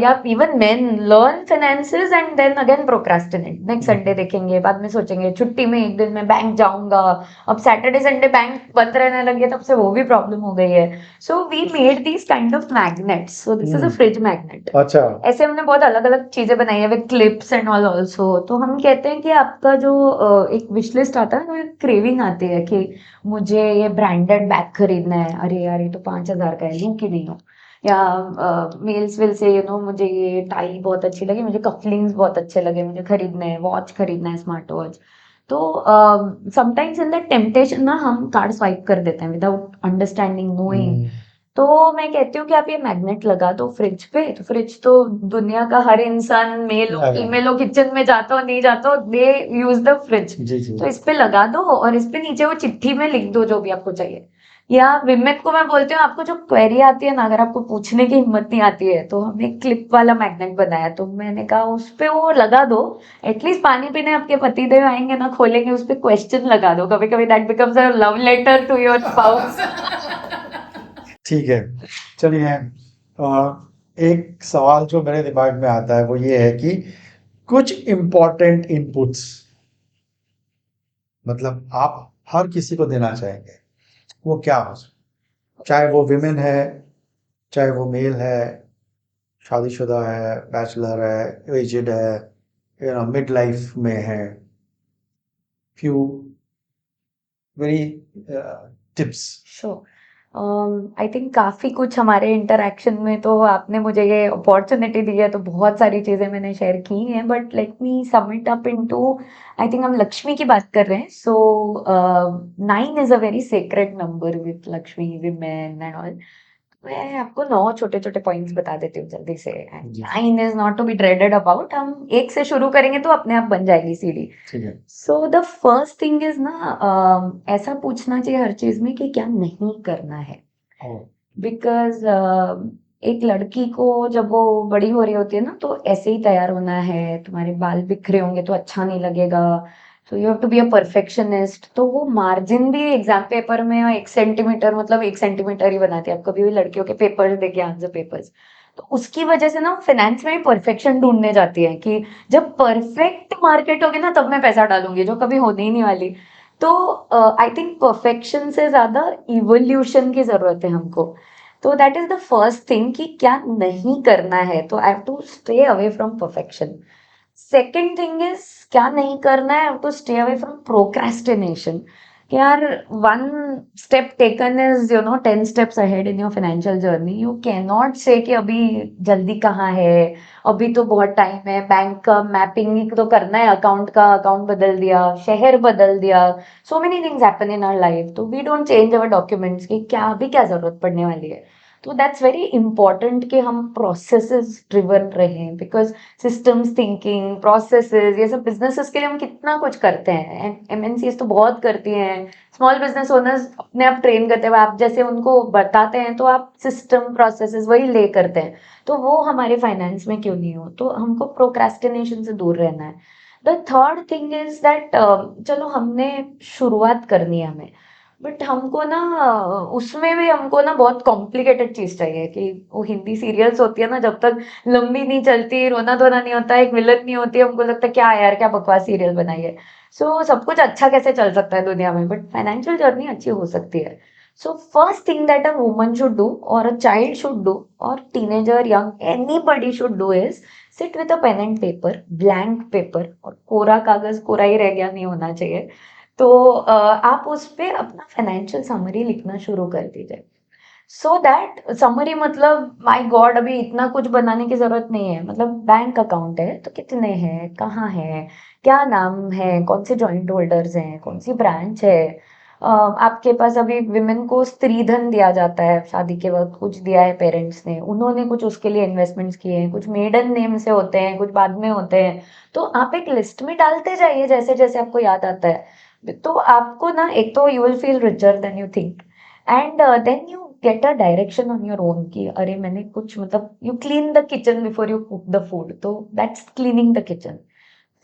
या even men learn finances and then again procrastinate. Next Sunday देखेंगे, बाद में सोचेंगे छुट्टी में एक दिन मैं बैंक जाऊंगा. अब सैटरडे संडे बैंक बंद रहने लगे, तब से वो भी प्रॉब्लम हो गई है. So we made these kind of magnets. So this is a fridge magnet.
अच्छा.
ऐसे हमने बहुत अलग अलग चीजें बनाई है with clips and all also. तो हम कहते हैं कि आपका जो एक विश लिस्ट आता है, तो एक क्रेविंग आती है कि मुझे ये ब्रांडेड बैग खरीदना है, अरे यार ये तो 5,000 का है, लूं कि नहीं हो. या males will say you know मुझे ये टाई बहुत अच्छी लगी, मुझे कफलिंग्स बहुत अच्छे लगे, मुझे खरीदना है, वॉच खरीदना है, स्मार्ट वॉच. तो समटाइम्स इन दैट टेम्पटेशन ना हम कार्ड स्वाइप कर देते हैं विदाउट अंडरस्टैंडिंग, नोइंग. तो मैं कहती हूँ कि आप ये मैग्नेट लगा दो फ्रिज पे. तो फ्रिज तो दुनिया का हर इंसान, मेल हो फीमेल हो, किचन में जाता हो नहीं जाता हो, दे यूज द फ्रिज.
जी जी.
तो इस पे लगा दो और इस पे नीचे वो चिट्ठी में लिख दो जो भी आपको चाहिए. या विमेन को मैं बोलती हूँ आपको जो क्वेरी आती है ना, अगर आपको पूछने की हिम्मत नहीं आती है, तो हमने क्लिप वाला मैग्नेट बनाया. तो मैंने कहा उस पे वो लगा दो, एटलीस्ट पानी पीने आपके पतिदेव आएंगे ना, खोलेंगे उस पे क्वेश्चन लगा दो. कभी कभी that becomes a love letter to your spouse.
ठीक है. चलिए, एक सवाल जो मेरे दिमाग में आता है वो ये है कि कुछ इम्पोर्टेंट इनपुट्स मतलब आप हर किसी को देना चाहेंगे, वो क्या हो सकता, चाहे वो विमेन है, चाहे वो मेल है, शादीशुदा है, बैचलर है, एजेड है, मिड लाइफ में है, few very tips.
Sure. I think काफी कुछ हमारे इंटरेक्शन में तो आपने मुझे ये अपॉर्चुनिटी दी है, तो बहुत सारी चीजें मैंने शेयर की हैं, but let me sum it up into, I think हम लक्ष्मी की बात कर रहे हैं, so 9 is a very sacred number with Lakshmi women and all. मैं आपको 9 छोटे छोटे पॉइंट्स बता देती हूँ जल्दी से।
जी
9 is not to be dreaded about, हम एक से शुरू करेंगे तो अपने आप बन जाएगी सीढ़ी।
ठीक है।
So the first thing is ना, ऐसा पूछना चाहिए हर चीज में कि क्या नहीं करना है।
ओ,
बिकॉज एक लड़की को जब वो बड़ी हो रही होती है ना, तो ऐसे ही तैयार होना है, तुम्हारे बाल बिखरे होंगे तो अच्छा नहीं लगेगा, so you have to be a perfectionist. तो वो मार्जिन भी एग्जाम पेपर में 1 सेंटीमीटर, मतलब 1 सेंटीमीटर ही बनाती है। आप कभी भी लड़कियों के पेपर्स देखिए, आंसर पेपर्स, तो उसकी वजह से ना फाइनेंस में भी परफेक्शन ढूंढने जाती है कि जब परफेक्ट मार्केट होगी ना तब मैं पैसा डालूंगी, जो कभी होने ही नहीं वाली। तो आई थिंक परफेक्शन से ज्यादा इवोल्यूशन की जरूरत है हमको। तो that is the first thing कि क्या नहीं करना है, तो I have to stay away from perfection. Second thing is क्या नहीं करना है, I have to stay away from procrastination. यार, one step taken is 10 steps ahead in your financial journey. You can not say कि अभी जल्दी कहाँ है, अभी तो बहुत टाइम है, बैंक का मैपिंग ही तो करना है, अकाउंट का अकाउंट बदल दिया, शहर बदल दिया, so many things happen in our life, तो we don't change our documents की क्या अभी क्या जरूरत पड़ने वाली है। तो दैट्स वेरी इंपॉर्टेंट कि हम प्रोसेसेस ड्रिवन रहें, बिकॉज सिस्टम्स थिंकिंग, प्रोसेसेस, ये सब बिजनेसेस के लिए हम कितना कुछ करते हैं, एमएनसीज तो बहुत करती हैं, स्मॉल बिजनेस ओनर्स अपने आप ट्रेन करते हैं, आप जैसे उनको बताते हैं तो आप सिस्टम प्रोसेसेस वही ले करते हैं। तो वो हमारे फाइनेंस में क्यों नहीं हो, तो हमको प्रोक्रेस्टिनेशन से दूर रहना है। The third thing is that, चलो हमने शुरुआत करनी है हमें, बट हमको ना उसमें भी हमको ना बहुत कॉम्प्लिकेटेड चीज चाहिए कि वो हिंदी सीरियल्स होती है ना, जब तक लंबी नहीं चलती, रोना धोना नहीं होता, एक विलन नहीं होती, हमको लगता है क्या यार क्या बकवास सीरियल बनाई है। सो सब कुछ अच्छा कैसे चल सकता है दुनिया में, बट फाइनेंशियल जर्नी अच्छी हो सकती है। So first thing that a woman should do और अ चाइल्ड शुड डू और teenager young anybody should do is sit with a pen and paper, blank paper, और कोरा कागज कोरा ही रह गया नहीं होना चाहिए। तो आप उस पे अपना फाइनेंशियल समरी लिखना शुरू कर दीजिए। सो दैट समरी, मतलब माय गॉड अभी इतना कुछ बनाने की जरूरत नहीं है, मतलब बैंक अकाउंट है तो कितने हैं, कहाँ है, क्या नाम है, कौन से जॉइंट होल्डर्स हैं, कौन सी ब्रांच है, आपके पास अभी विमेन को स्त्री धन दिया जाता है, शादी के वक्त कुछ दिया है पेरेंट्स ने, उन्होंने कुछ उसके लिए इन्वेस्टमेंट्स किए हैं, कुछ मेडन नेम से होते हैं, कुछ बाद में होते हैं। तो आप एक लिस्ट में डालते जाइए जैसे जैसे आपको याद आता है, तो आपको ना एक तो you will feel richer than you think, and then you get a direction on your own कि अरे मैंने कुछ, मतलब you clean the kitchen before you cook the food, तो that's cleaning the kitchen.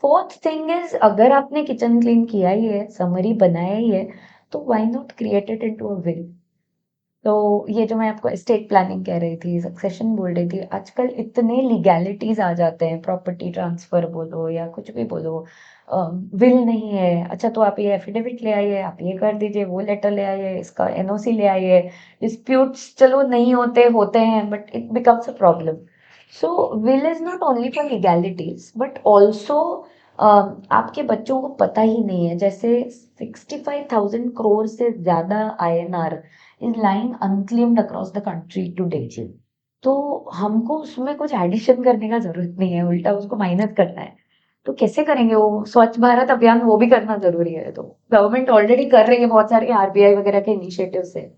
Fourth thing is, अगर आपने किचन क्लीन किया ही है, समरी बनाया ही है, तो why not create it into a will. तो ये जो मैं आपको एस्टेट प्लानिंग कह रही थी, सक्सेशन बोल रही थी, आजकल इतने लीगैलिटीज आ जाते हैं, प्रॉपर्टी ट्रांसफर बोलो या कुछ भी बोलो, विल नहीं है, अच्छा तो आप ये एफिडेविट ले आइए, आप ये कर दीजिए, वो लेटर ले आइए, इसका एनओसी ले आइए। डिस्प्यूट्स चलो नहीं होते, होते हैं, but it becomes a problem. So will is not only for legalities but also, आपके बच्चों को पता ही नहीं है, जैसे 65,000 करोड़ से ज्यादा INR is lying unclaimed across the country today.
जी
तो हमको उसमें कुछ एडिशन करने का जरूरत नहीं है, उल्टा उसको माइनस करना है। तो कैसे करेंगे वो स्वच्छ भारत अभियान, वो भी करना जरूरी है, तो गवर्नमेंट ऑलरेडी कर रही है बहुत सारे आरबीआई वगैरह के इनिशिएटिव से।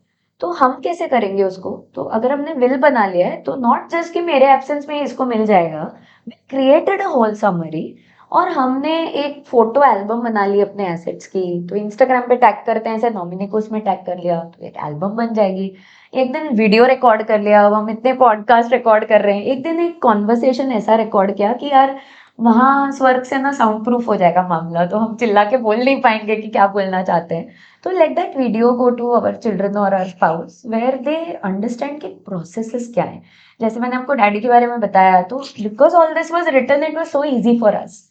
तो हम कैसे करेंगे उसको, तो अगर हमने विल बना लिया है तो नॉट जस्ट कि मेरे एब्सेंस में इसको मिल जाएगा, we created a whole summary, और हमने एक फोटो एल्बम बना ली अपने एसेट्स की, तो इंस्टाग्राम पे टैग करते हैं ऐसे, नॉमिनी को उसमें टैग कर लिया तो एक एल्बम बन जाएगी। एक दिन वीडियो रिकॉर्ड कर लिया, अब हम इतने पॉडकास्ट रिकॉर्ड कर रहे हैं, एक दिन एक कॉन्वर्सेशन ऐसा रिकॉर्ड किया कि यार वहां स्वर्ग से ना साउंड प्रूफ हो जाएगा मामला, तो हम चिल्ला के बोल नहीं पाएंगे कि क्या बोलना चाहते हैं। तो let that video go to our children और our spouse where they understand कि प्रोसेसेस क्या है। जैसे मैंने आपको डैडी के बारे में बताया, तो because all this was written it was so easy for us.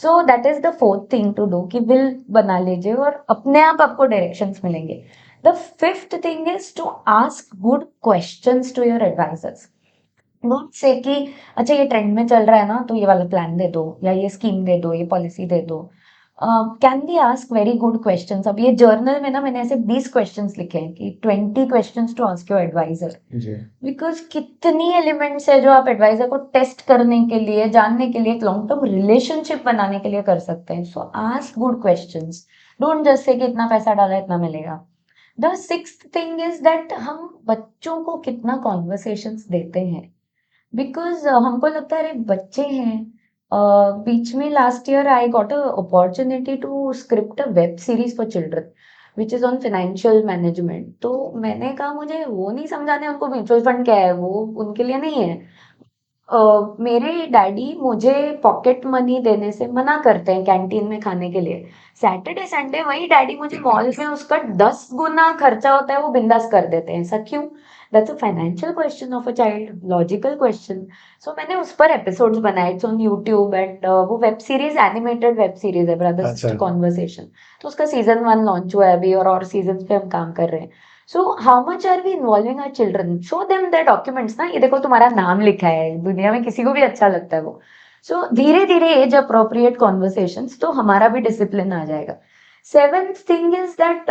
So that is the fourth thing to do कि विल बना लीजिए और अपने आप आपको डायरेक्शंस मिलेंगे. The fifth thing is to ask good questions to your advisors. Not say कि अच्छा ये ट्रेंड में चल रहा है ना तो ये वाला प्लान दे दो या ये स्कीम दे दो ये पॉलिसी दे दो. Can be ask very good questions. अब ये जर्नल में ना मैंने ऐसे 20 क्वेश्चंस लिखे हैं कि 20 questions to ask your advisor.
जी.
बिकॉज कितनी एलिमेंट्स है जो आप एडवाइजर को टेस्ट करने के लिए जानने के लिए एक लॉन्ग टर्म रिलेशनशिप बनाने के लिए कर सकते हैं. सो ask good questions. Don't just say कि इतना पैसा डाला इतना मिलेगा. The sixth thing is that हम बच्चों को कितना कॉन्वर्सेशंस देते हैं. बिकॉज हमको लगता है अरे बच्चे हैं. बीच में last year I got a opportunity to script a web series for children which is on financial management. तो मैंने कहा मुझे वो नहीं समझाने उनको म्यूचुअल फंड क्या है वो उनके लिए नहीं है. मेरे डैडी मुझे पॉकेट मनी देने से मना करते हैं कैंटीन में खाने के लिए. सैटरडे संडे वही डैडी मुझे मॉल में उसका 10 गुना खर्चा होता है वो बिंदास कर देते हैं. ऐसा क्यों? That's a financial question of a child. Logical question. So मैंने उस पर एपिसोड्स बनाए. इट्स ऑन यूट्यूब एंड वो web series animated web series है ब्रदर
अच्छा.
Sister conversation. तो उसका सीजन 1 लॉन्च हुआ है अभी और सीजन पे हम काम कर रहे हैं. So how much are we involving our children. Show them the documents ना ये देखो तुम्हारा नाम लिखा है. दुनिया में किसी को भी अच्छा लगता है वो. सो धीरे धीरे एज अप्रोप्रिएट कॉन्वर्सेशंस तो हमारा भी डिसिप्लिन आ जाएगा. सेवेंथ थिंग इज दैट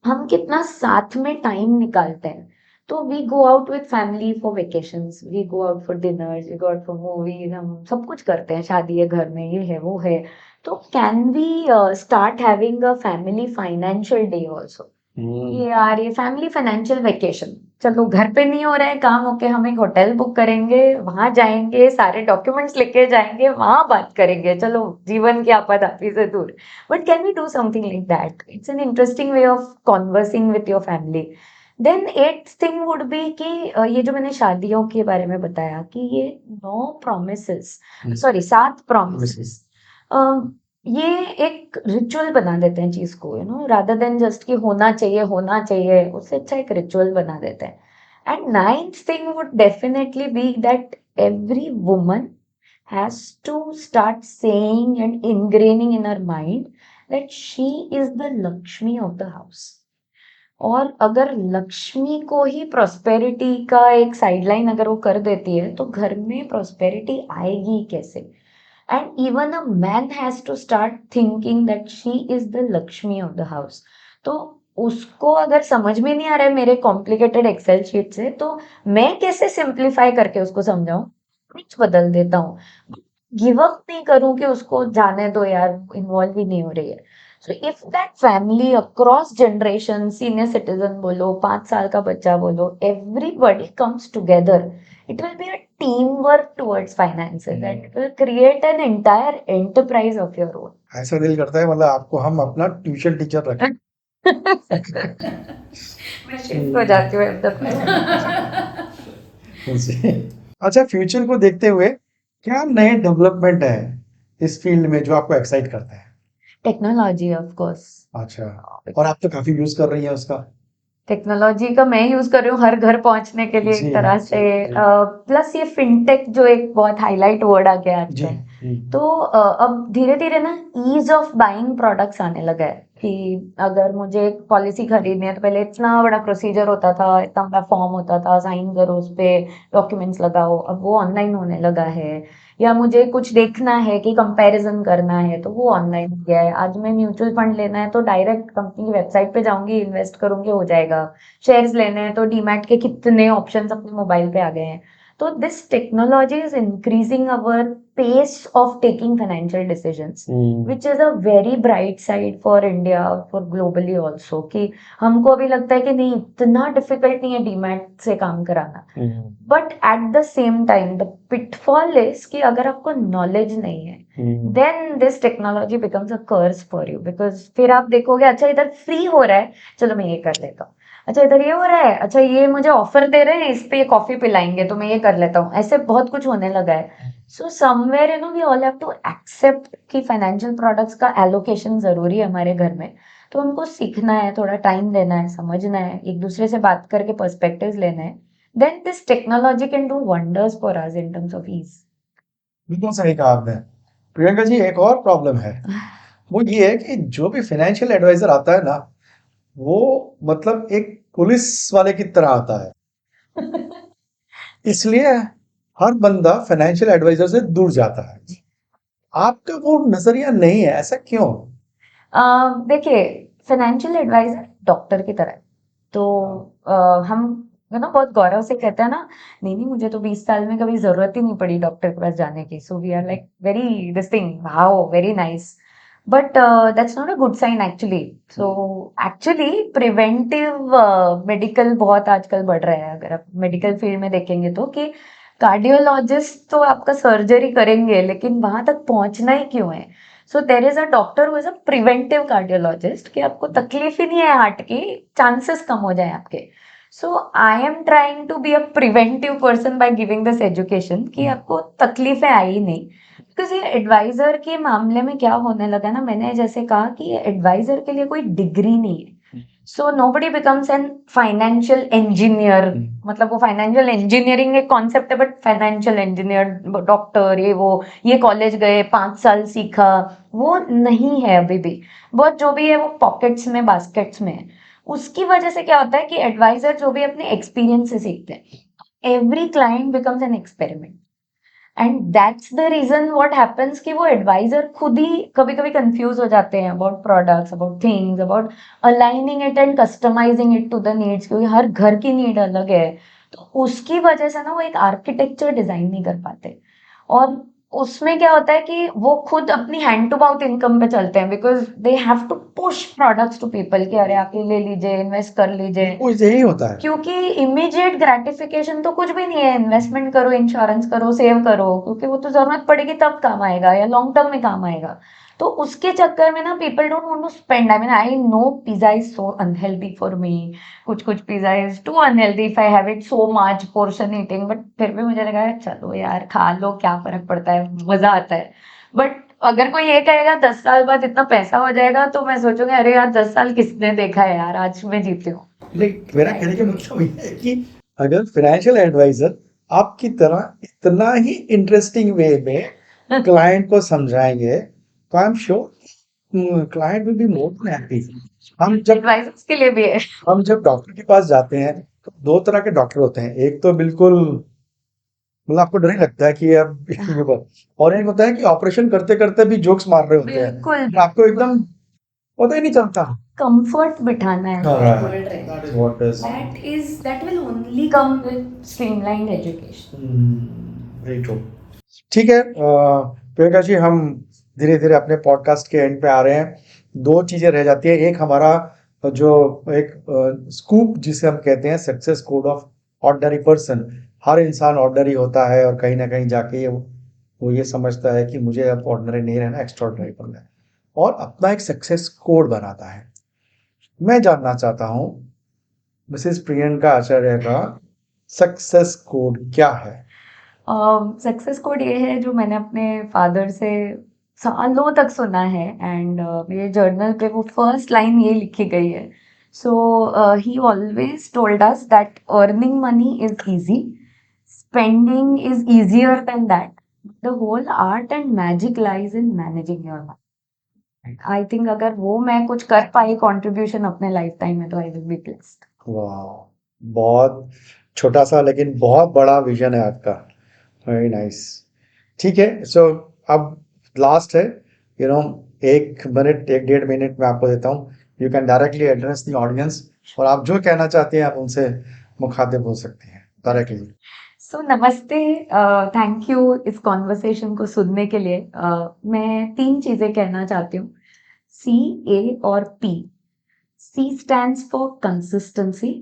हम कितना साथ में टाइम निकालते हैं. तो we go out with family for vacations. We go out for dinners. We go out for movies. हम सब कुछ करते हैं. शादी है घर में ये है वो है. तो can we start having a family financial day also. ये यार ये फैमिली फाइनेंशियल वेकेशन. चलो घर पे नहीं हो रहा है काम ओके हम एक होटल बुक करेंगे वहां जाएंगे सारे डॉक्यूमेंट्स लेके जाएंगे वहां बात करेंगे. चलो जीवन की आपाधापी से दूर. But can we do something like that. It's an interesting way of conversing with your family. Then eighth thing would be कि ये जो मैंने शादियों के बारे में बताया कि ये 9 प्रोमिसेस सॉरी 7 प्रोमिसेस ये एक रिचुअल बना देते हैं चीज को रादर देन जस्ट कि होना चाहिए उससे अच्छा एक रिचुअल बना देते हैं. And ninth thing would definitely be that every woman has to start saying and ingraining in her mind that she is the Lakshmi of the house. और अगर लक्ष्मी को ही प्रॉस्पेरिटी का एक साइडलाइन अगर वो कर देती है तो घर में प्रॉस्पेरिटी आएगी कैसे. And even a man has to start thinking that she is the Lakshmi of the house. तो उसको अगर समझ में नहीं आ रहा है मेरे कॉम्प्लिकेटेड एक्सेल शीट से तो मैं कैसे सिंप्लीफाई करके उसको समझाऊं. कुछ बदल देता हूँ. गिव अप नहीं करूं कि उसको जाने दो यार इन्वॉल्व ही नहीं हो रही है. So if that family across generation senior citizen बोलो 5 साल का बच्चा बोलो everybody comes together it will be a teamwork towards finances and it will create an entire enterprise of your own.
ऐसा दिल करता है मतलब आपको हम अपना ट्यूशन टीचर रखें.
मैं शिफ्ट हो जाती हूँ अहमदाबाद.
जी. अच्छा फ्यूचर को देखते हुए क्या नए डेवलपमेंट है इस फील्ड में जो आपको एक्साइट करता है.
Technology of course.
अच्छा. और आप तो काफी यूज कर रही हैं उसका.
टेक्नोलॉजी का मैं यूज कर रही हूँ हर घर पहुंचने के लिए
जी,
एक तरह से.
जी.
प्लस ये फिनटेक जो एक बहुत हाईलाइट वर्ड आ गया
जी.
आजकल. तो अब धीरे धीरे ना ईज ऑफ बाइंग प्रोडक्ट्स आने लगा है कि अगर मुझे एक पॉलिसी खरीदनी है तो पहले इतना बड़ा प्रोसीजर होता था इतना बड़ा फॉर्म होता था साइन करो उस पे डॉक्यूमेंट्स लगाओ. अब वो ऑनलाइन होने लगा है. या मुझे कुछ देखना है कि कंपैरिजन करना है तो वो ऑनलाइन हो गया है. आज मैं म्यूचुअल फंड लेना है तो डायरेक्ट कंपनी की वेबसाइट पे जाऊंगी इन्वेस्ट करूंगी हो जाएगा. शेयर्स लेने हैं तो डीमैट के कितने ऑप्शंस अपने मोबाइल पे आ गए हैं. तो this technology is increasing our pace of taking financial decisions which is a very bright side for India for globally also. कि हमको अभी लगता है कि नहीं इतना डिफिकल्ट नहीं है डीमैट से काम कराना. But at the same time the pitfall is कि अगर आपको नॉलेज नहीं है then this technology becomes a curse for you. Because फिर आप देखोगे अच्छा इधर फ्री हो रहा है चलो मैं ये कर लेता हूँ. अच्छा इधर ये हो रहा है अच्छा ये मुझे ऑफर दे रहे हैं इस पे ये कॉफी पिलाएंगे तो मैं ये कर लेता हूँ. ऐसे बहुत कुछ होने लगा है. So somewhere we all have to accept कि फाइनेंशियल प्रोडक्ट्स का एलोकेशन जरूरी है हमारे घर में. तो हमको सीखना है थोड़ा टाइम देना है समझना है एक दूसरे से बात करके पर्सपेक्टिव्स लेना है. Then this technology can do wonders for us in terms of ease.
बिल्कुल सही कहा आपने. प्रियंका जी एक और प्रॉब्लम है, वो ये है कि जो भी फाइनेंशियल एडवाइजर आता है ना, वो मतलब एक पुलिस वाले की तरह आता है, इसलिए हर बंदा फाइनेंशियल एडवाइजर से दूर जाता है। आपका वो नजरिया नहीं है, ऐसा क्यों?
देखिए, फाइनेंशियल एडवाइजर डॉक्टर की तरह है। तो हम बहुत गौरव से कहते हैं ना, नहीं नहीं मुझे तो 20 साल में कभी जरूरत ही नहीं पड़ी डॉक्टर के पास जाने की, so we are like very this thing, wow very nice. But that's not a good sign actually. So actually preventive medical बहुत आजकल बढ़ रहा है। अगर आप मेडिकल फील्ड में देखेंगे तो कि कार्डियोलॉजिस्ट तो आपका सर्जरी करेंगे, लेकिन वहां तक पहुंचना ही क्यों है? So there is a doctor who is a preventive cardiologist, कि आपको तकलीफ ही नहीं है हार्ट की, चांसेस कम हो जाए आपके। So I am trying to be a preventive person by giving this education, कि आपको तकलीफें आई नहीं। बिकॉज ये एडवाइजर के मामले में क्या होने लगा ना, मैंने जैसे कहा कि ये एडवाइजर के लिए कोई डिग्री नहीं है। So nobody becomes N financial engineer. मतलब वो फाइनेंशियल इंजीनियरिंग एक कॉन्सेप्ट है, बट फाइनेंशियल इंजीनियर डॉक्टर ये कॉलेज गए 5 साल सीखा, वो नहीं है अभी भी। बहुत जो भी है वो पॉकेट्स में बास्केट्स में है। उसकी वजह से क्या होता है कि एडवाइजर जो भी अपने एक्सपीरियंस से सीखते हैं, every client becomes an experiment. And that's the reason what happens कि वो एडवाइजर खुद ही कभी कभी कंफ्यूज हो जाते हैं about products, about things, about aligning it and customising it to the needs, क्योंकि हर घर की नीड अलग है। तो उसकी वजह से ना वो एक आर्किटेक्चर डिजाइन नहीं कर पाते। और उसमें क्या होता है कि वो खुद अपनी हैंड टू माउथ इनकम पे चलते हैं, because they have to push products to people कि अरे आप ये ले लीजिए, इन्वेस्ट कर लीजिए।
वो यही होता है।
क्योंकि इमीडिएट ग्रेटिफिकेशन तो कुछ भी नहीं है, इन्वेस्टमेंट करो, इंश्योरेंस करो, सेव करो, क्योंकि वो तो जरूरत पड़ेगी तब काम आएगा या लॉन्ग टर्म में काम आएगा। तो उसके चक्कर में ना people don't want to spend. I mean I know pizza is so unhealthy for me, कुछ कुछ pizza is too unhealthy if I have it so much portion eating, but फिर भी मुझे लगा चलो यार खा लो, क्या फर्क पड़ता है, मजा आता है। बट अगर कोई ये कहेगा 10 साल बाद इतना पैसा हो जाएगा, तो मैं सोचूंगी अरे यार 10 साल किसने देखा है यार, आज मैं जीती हूँ।
लेकिन मेरा कहने का मतलब ये है कि अगर फाइनेंशियल एडवाइजर आपकी तरह इतना ही इंटरेस्टिंग वे में क्लाइंट को समझाएंगे, तो I am sure client will be more than happy.
Advisors के लिए भी है।
हम जब डॉक्टर के पास जाते हैं तो दो तरह के डॉक्टर होते हैं, एक तो बिल्कुल मतलब आपको डर ही लगता है कि अब ये और एक होता है कि ऑपरेशन करते करते भी जोक्स मार रहे होते हैं,
बिल्कुल
फिर आपको एकदम पता ही नहीं चलता।
कंफर्ट बिठाना है,
हाँ,
बोल रहे हैं।
that is what is
that will only come with streamlined education.
Very true. ठीक है प्रियंका जी, हम धीरे धीरे अपने पॉडकास्ट के एंड पे आ रहे हैं। दो चीजें रह जाती है, एक हमारा जो एक स्कूप जिसे हम कहते हैं success code of ordinary person. हर इंसान ऑर्डिनरी होता है और कहीं ना कहीं जाके वो ये समझता है कि मुझे अब ऑर्डिनरी नहीं रहना, एक्स्ट्राऑर्डिनरी बनना है, और अपना एक सक्सेस कोड बनाता है। मैं जानना चाहता हूँ मिसेस प्रियंका आचार्य का सक्सेस कोड क्या है?
सक्सेस कोड ये है जो मैंने अपने फादर से सालों तक सुना है। एंड मेरे जर्नल पे वो फर्स्ट लाइन ये लिखी गई है। So he always told us that earning money is easy, spending is easier than that, the whole art and magic lies in managing your money. I think अगर वो मैं कुछ कर पाई कंट्रीब्यूशन अपने लाइफ टाइम में, तो आई विल बी ब्लेस्ड।
वाह, बहुत छोटा सा लेकिन बहुत बड़ा विजन है आपका। Very nice. ठीक है, सो अब लास्ट है, यू नो 1 मिनट 1 डेढ़ मिनट में आपको देता हूँ। You can directly address the audience, और आप जो कहना चाहते हैं आप उनसे मुखातिब हो सकते हैं डायरेक्टली।
सो नमस्ते, थैंक यू इस कॉन्वर्सेशन को सुनने के लिए। मैं 3 चीजें कहना चाहती हूँ, सी, ए और P. C stands for consistency.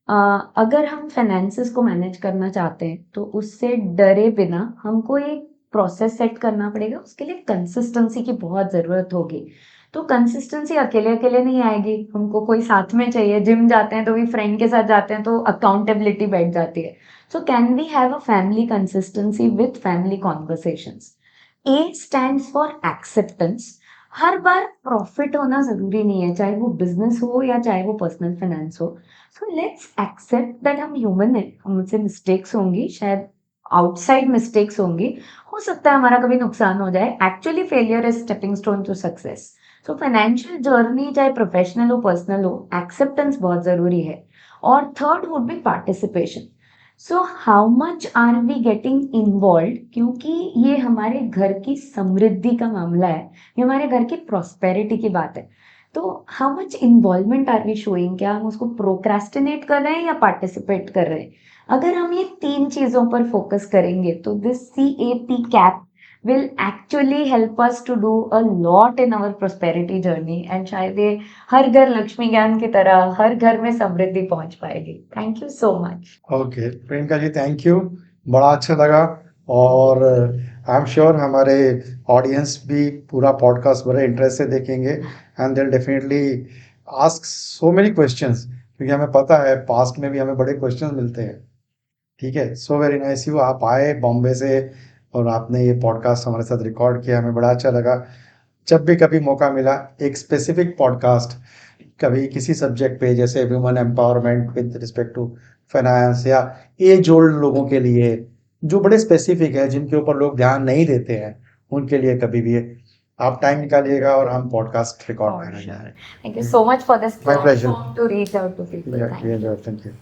अगर हम फाइनेंसेस को मैनेज करना चाहते हैं तो उससे डरे बिना हमको एक प्रोसेस सेट करना पड़ेगा, उसके लिए कंसिस्टेंसी की बहुत ज़रूरत होगी। तो कंसिस्टेंसी अकेले अकेले नहीं आएगी, हमको कोई साथ में चाहिए। जिम जाते हैं तो भी फ्रेंड के साथ जाते हैं, तो अकाउंटेबिलिटी बैठ जाती है। So can we have a family consistency with family conversations. A stands for acceptance. हर बार प्रॉफिट होना जरूरी नहीं है, चाहे वो बिजनेस हो या चाहे वो पर्सनल फाइनेंस हो। सो लेट्स एक्सेप्ट दैट हम ह्यूमन हैं, हमसे मिस्टेक्स होंगी, शायद आउटसाइड मिस्टेक्स होंगी, हो सकता है हमारा कभी नुकसान हो जाए। Actually failure is stepping stone to success. So financial journey चाहे प्रोफेशनल हो पर्सनल हो, एक्सेप्टेंस बहुत जरूरी है। और third would be participation. So how much are we getting involve, क्योंकि ये हमारे घर की समृद्धि का मामला है, ये हमारे घर की प्रॉस्पेरिटी की बात है। तो how much involvement are we showing, क्या हम उसको प्रोक्रेस्टिनेट कर रहे हैं या पार्टिसिपेट कर रहे हैं। अगर हम ये 3 चीजों पर फोकस करेंगे तो this CAP cap will actually help us to do a lot in our prosperity journey, and शायद ये हर घर लक्ष्मी ज्ञान की तरह हर घर में समृद्धि पहुंच पाएगी। Thank you so much.
Okay Priyanka ji, thank you, बड़ा अच्छा लगा। और आई एम श्योर हमारे ऑडियंस भी पूरा पॉडकास्ट बड़े इंटरेस्ट से देखेंगे and they definitely ask so many questions, क्योंकि हमें पता है पास्ट में भी हमें बड़े क्वेश्चंस मिलते हैं। ठीक है, सो वेरी नाइस यू, आप आए बॉम्बे से और आपने ये पॉडकास्ट हमारे साथ रिकॉर्ड किया, हमें बड़ा अच्छा लगा। जब भी कभी मौका मिला एक स्पेसिफिक पॉडकास्ट कभी किसी सब्जेक्ट पे, जैसे women empowerment with respect to finance, या एज ओल्ड लोगों के लिए जो बड़े स्पेसिफिक है, जिनके ऊपर लोग ध्यान नहीं देते हैं, उनके लिए कभी भी आप टाइम निकालिएगा और हम पॉडकास्ट रिकॉर्ड
For
करेंगे।
sure. Thank you so much for this
My pleasure.
platform to reach out to people. Thank you.
Thank you.